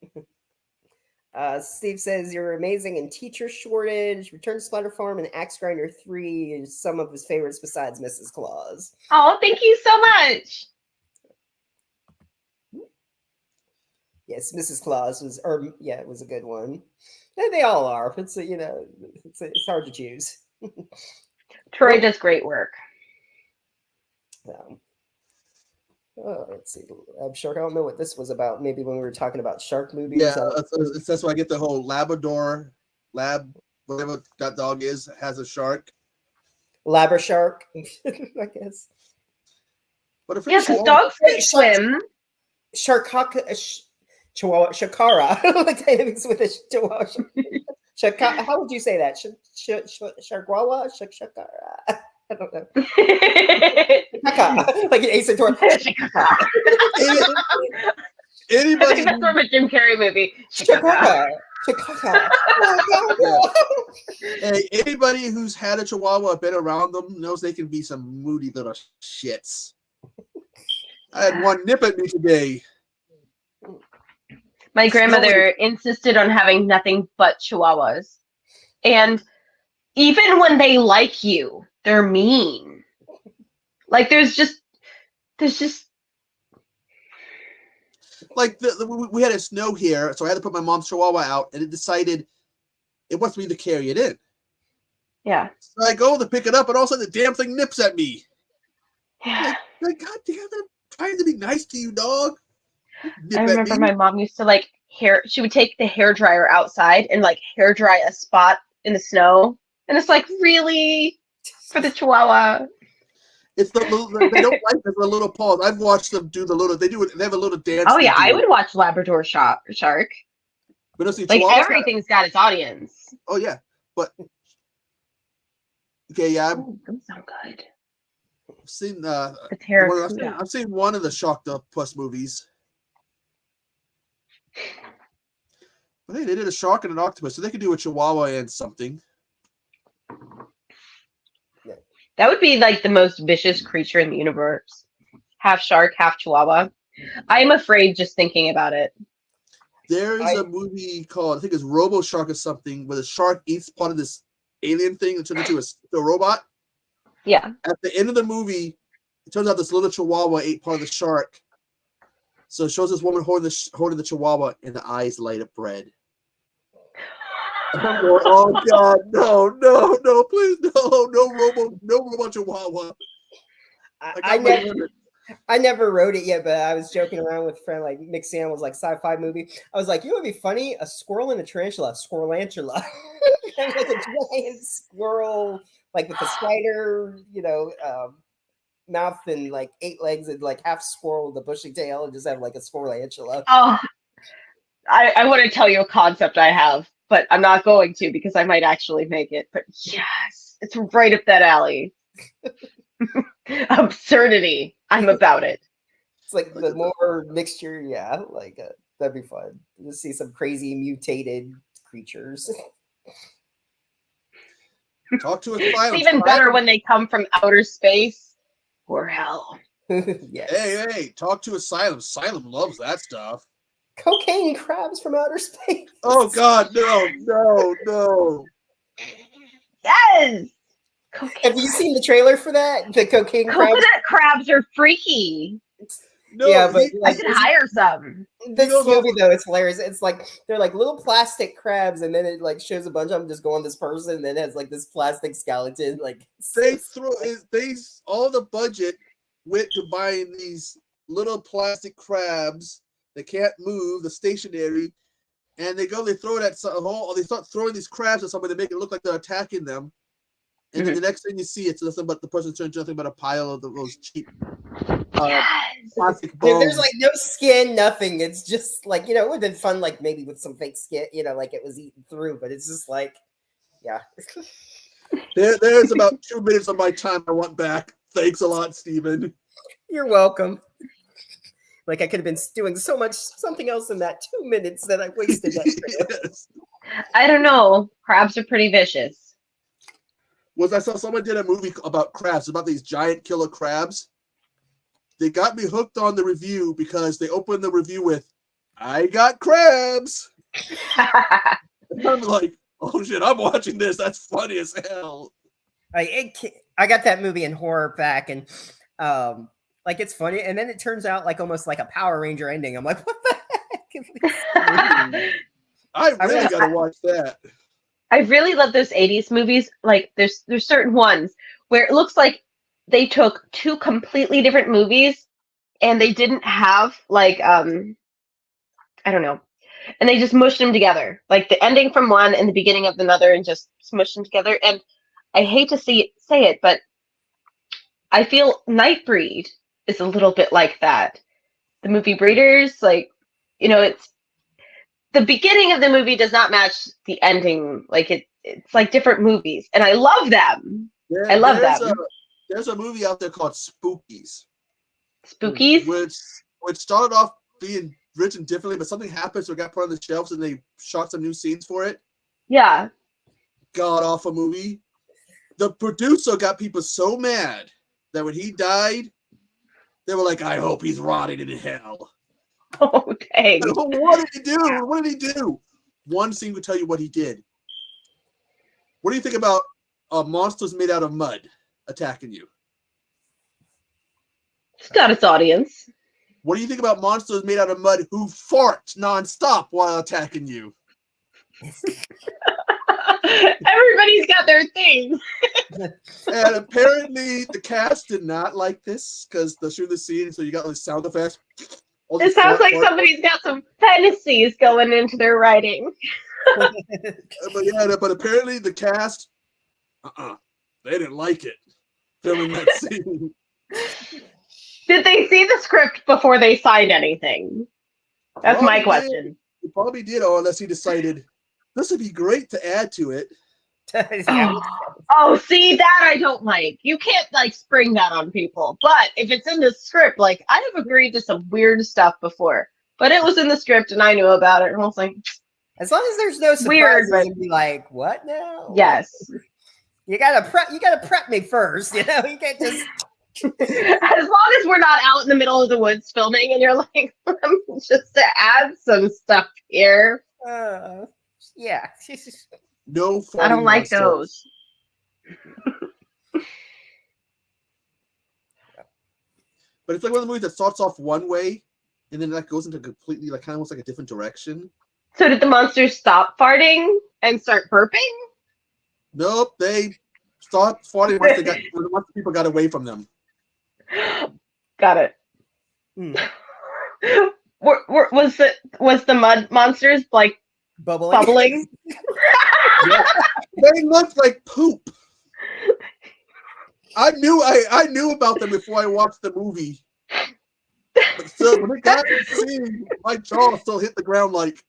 Steve says you're amazing in Teacher Shortage, Return to Splatter Farm, and Axe Grinder 3 is some of his favorites besides Mrs. Claus. Oh, thank you so much. Yes, Mrs. Claus was, it was a good one. And they all are. It's it's hard to choose. Troy does great work. Let's see. I'm sure I don't know what this was about. Maybe when we were talking about shark movies. Yeah, that's why I get the whole Labrador, whatever that dog is, has a shark. Labra shark, I guess. But if because dogs can swim. Chihuahua, Shakara. It's with a Chihuahua. How would you say that? Sharkwawa? Shakara. I don't know. Like an Ace Attorney. Anybody? I think that's from a Jim Carrey movie. Chihuahua. Hey, anybody who's had a Chihuahua or been around them knows they can be some moody little shits. I had one nip at me today. My grandmother insisted on having nothing but Chihuahuas. And even when they like you, they're mean. Like there's just like we had a snow here, so I had to put my mom's Chihuahua out, and it decided it wants me to carry it in. Yeah. So I go to pick it up, and all of a sudden the damn thing nips at me. Yeah. Like God damn it, I'm trying to be nice to you, dog. I remember my mom used to like she would take the hair dryer outside and like hair dry a spot in the snow. And it's like, really? For the Chihuahua? It's the little, they don't like the little paws. I've watched them do the little, they have a little dance. Oh yeah, I would watch Labrador Shark. But no, see, like everything's got its audience. Oh yeah, but okay, yeah. Those sound good. I've seen I've seen one of the Shocked Puss movies. But hey, they did a shark and an octopus, so they could do a Chihuahua and something. That would be like the most vicious creature in the universe. Half shark, half Chihuahua. I'm afraid just thinking about it. There's a movie called, I think it's Robo Shark or something, where the shark eats part of this alien thing and turns into a robot. Yeah. At the end of the movie, it turns out this little Chihuahua ate part of the shark. So it shows this woman holding the Chihuahua, and the eyes light up red. Oh God, no, please, no robot Chihuahua. I never wrote it yet, but I was joking around with a friend, like Nick Sam was like sci-fi movie. I was like, you know what would be funny? A squirrel and a tarantula, squirrelantula. Like a giant squirrel, like with a spider, mouth and like 8 legs and like half squirrel with a bushy tail, and just have like a squirrelantula. Oh, I want to tell you a concept I have, but I'm not going to because I might actually make it. But yes, it's right up that alley. Absurdity. I'm about it. It's like the more mixture, yeah. Like that'd be fun to see some crazy mutated creatures. Talk to Asylum. It's even better when they come from outer space or hell. Yes. Hey, talk to Asylum. Asylum loves that stuff. Cocaine crabs from outer space. Oh God, no. Yes. Have you seen the trailer for that? The cocaine crabs? Coconut crabs are freaky. No, yeah, but I could hire some. This movie though, it's hilarious. It's like they're like little plastic crabs, and then it like shows a bunch of them just go on this person, and then it has like this plastic skeleton. Like all the budget went to buying these little plastic crabs that can't move, the stationary, and they throw it at they start throwing these crabs at somebody to make it look like they're attacking them. And then the next thing you see, it's nothing but the person turns nothing but a pile of those cheap plastic bones. There's like no skin, nothing. It's just like, it would have been fun, like maybe with some fake skin, like it was eaten through, but it's just like, yeah. There's about 2 minutes of my time I want back. Thanks a lot, Stephen. You're welcome. Like I could have been doing something else in that 2 minutes that I wasted. Yes. I don't know. Crabs are pretty vicious. I saw someone did a movie about crabs, about these giant killer crabs. They got me hooked on the review because they opened the review with, "I got crabs." And I'm like, oh shit, I'm watching this. That's funny as hell. I got that movie in horror back, and like it's funny, and then it turns out like almost like a Power Ranger ending. I'm like, what the heck? I really gotta watch that. I really love those 80s movies. Like there's certain ones where it looks like they took 2 completely different movies and they didn't have like I don't know. And they just mushed them together. Like the ending from one and the beginning of another and just smushed them together. And I hate to say it, but I feel Nightbreed is a little bit like that. The movie Breeders, like, it's the beginning of the movie does not match the ending. Like it's like different movies, and I love them. I love them. There's a movie out there called Spookies. Spookies, which started off being written differently, but something happened, so it got put on the shelves, and they shot some new scenes for it. Yeah. God awful movie. The producer got people so mad that when he died, they were like, "I hope he's rotting in hell." Oh, dang. What did he do? What did he do? One scene would tell you what he did. What do you think about monsters made out of mud attacking you? It's got its audience. What do you think about monsters made out of mud who fart nonstop while attacking you? Everybody's got their thing. And apparently the cast did not like this because they're shooting the scene, so you got all these sound effects. It sounds like somebody's got some fantasies going into their writing. But apparently the cast, they didn't like it filming that scene. Did they see the script before they signed anything? That's my question. He probably did, or unless he decided this would be great to add to it. Oh, see, that I don't like. You can't like spring that on people. But if it's in the script, like I have agreed to some weird stuff before, but it was in the script and I knew about it. And I was like, as long as there's no surprises, and be like, what now? Yes. You gotta prep me first. You know, you can't just. As long as we're not out in the middle of the woods filming, and you're like, just to add some stuff here. Yeah. No, I don't like those. But it's like one of the movies that starts off one way and then that goes into completely like kind of almost like a different direction. So did the monsters stop farting and start burping? Nope, they stopped farting once once people got away from them. Got it. Was the mud monsters like bubbling? Yeah. They looked like poop. I knew about them before I watched the movie. But still, when it got to the scene, my jaw still hit the ground like,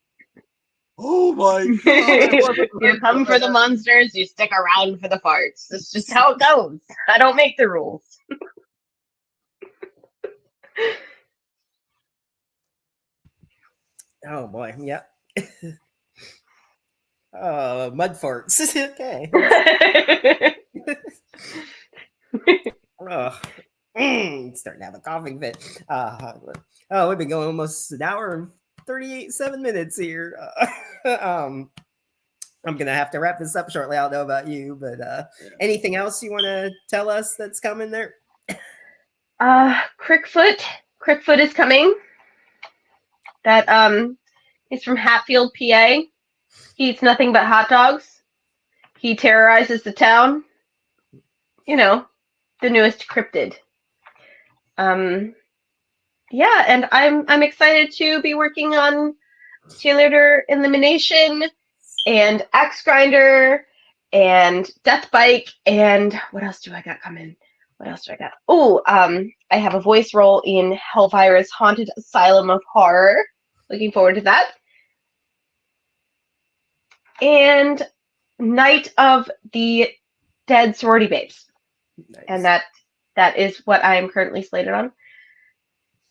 oh my god. You come for the monsters, you stick around for the farts. That's just how it goes. I don't make the rules. Oh boy, yeah. Mud farts. Okay. Starting to have a coughing fit. We've been going almost an hour and 7 minutes here. I'm gonna have to wrap this up shortly. I don't know about you, but anything else you want to tell us that's coming there? Crickfoot is coming. That is from Hatfield, PA. He eats nothing but hot dogs. He terrorizes the town. You know, the newest cryptid. Yeah, and I'm excited to be working on cheerleader elimination and axe grinder and death bike and what else do I got coming? Oh, I have a voice role in Hellfire's Haunted Asylum of Horror. Looking forward to that. And Night of the Dead Sorority Babes. Nice. And that is what I am currently slated on.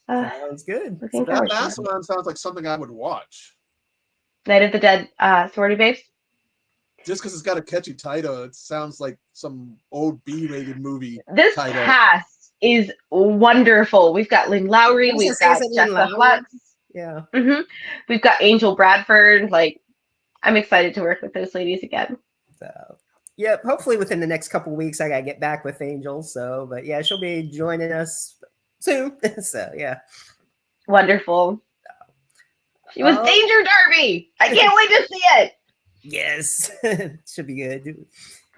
Sounds good. That last one sounds like something I would watch. Night of the Dead Sorority Babes. Just because it's got a catchy title, it sounds like some old B-rated movie. This cast is wonderful. We've got Lynn Lowry. We've got Jessica Flux. Yeah. Mm-hmm. We've got Angel Bradford. Like, I'm excited to work with those ladies again. So, yeah, hopefully within the next couple of weeks, I gotta get back with Angel. So, but yeah, she'll be joining us soon. So, yeah. Wonderful. She was Danger Derby. I can't wait to see it. Yes, should be good.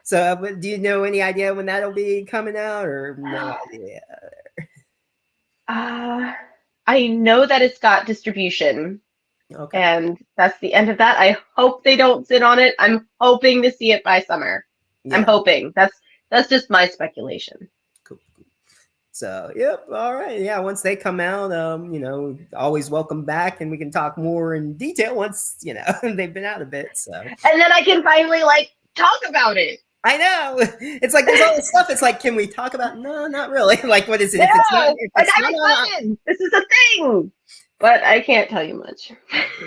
So, do you know any idea when that'll be coming out, or no idea? I know that it's got distribution. Okay. And that's the end of that. I hope they don't sit on it. I'm hoping to see it by summer. Yeah. I'm hoping. That's just my speculation. Cool. So, yep. All right. Yeah. Once they come out, always welcome back, and we can talk more in detail once, they've been out a bit. So. And then I can finally talk about it. I know. It's like there's all this stuff. It's like, can we talk about? No, not really. Like, what is it? Yeah, this is a thing. But I can't tell you much.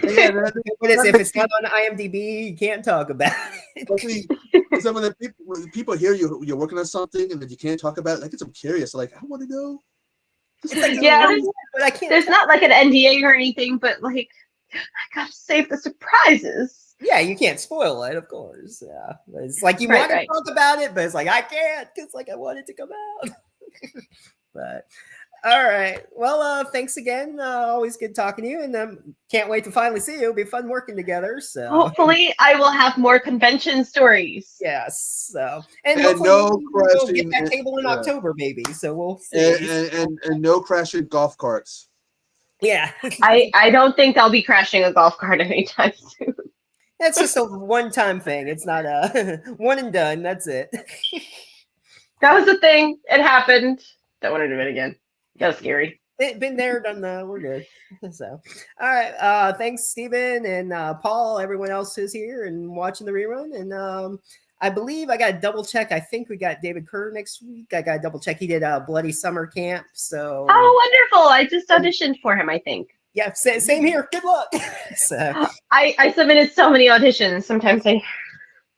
Yeah, what is if it's not on IMDb, you can't talk about it. Some of the people hear you're working on something and then you can't talk about it. Like, I'm curious. Like, I want to know. But I can't. There's not like an NDA or anything, but I gotta save the surprises. Yeah, you can't spoil it, of course. Yeah, it's like you want to talk about it, but it's like I can't because I want it to come out. But. All right. Well, thanks again. Always good talking to you, and can't wait to finally see you. It'll be fun working together. So hopefully, I will have more convention stories. Yes. So and no crashing. We'll get that table in October, maybe. So we'll see. And no crashing golf carts. Yeah. I don't think I'll be crashing a golf cart anytime soon. That's just a one-time thing. It's not a one and done. That's it. That was the thing. It happened. Don't want to do it again. That was scary. Been there, done that. We're good. So, all right. Thanks, Stephen and Paul, everyone else who's here and watching the rerun. And I believe I got to double check. I think we got David Kerr next week. I got to double check. He did a Bloody Summer Camp. So, oh, wonderful! I just auditioned for him. I think. Yeah, same here. Good luck. So, I submitted so many auditions. Sometimes I,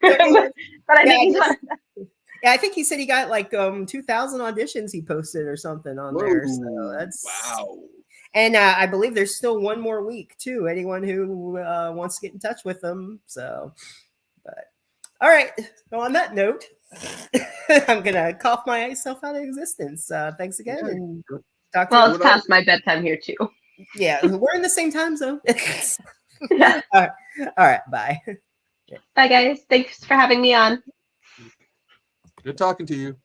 but I think he's yeah, I think he said he got like 2,000 auditions he posted or something on there. So that's wow. And I believe there's still one more week too. Anyone who wants to get in touch with them. So, but all right. So on that note, I'm gonna cough myself out of existence. Thanks again, and talk to you. Well, it's past my bedtime here too. Yeah, we're in the same time zone. Yeah. All right. Bye. Bye, guys. Thanks for having me on. Good talking to you.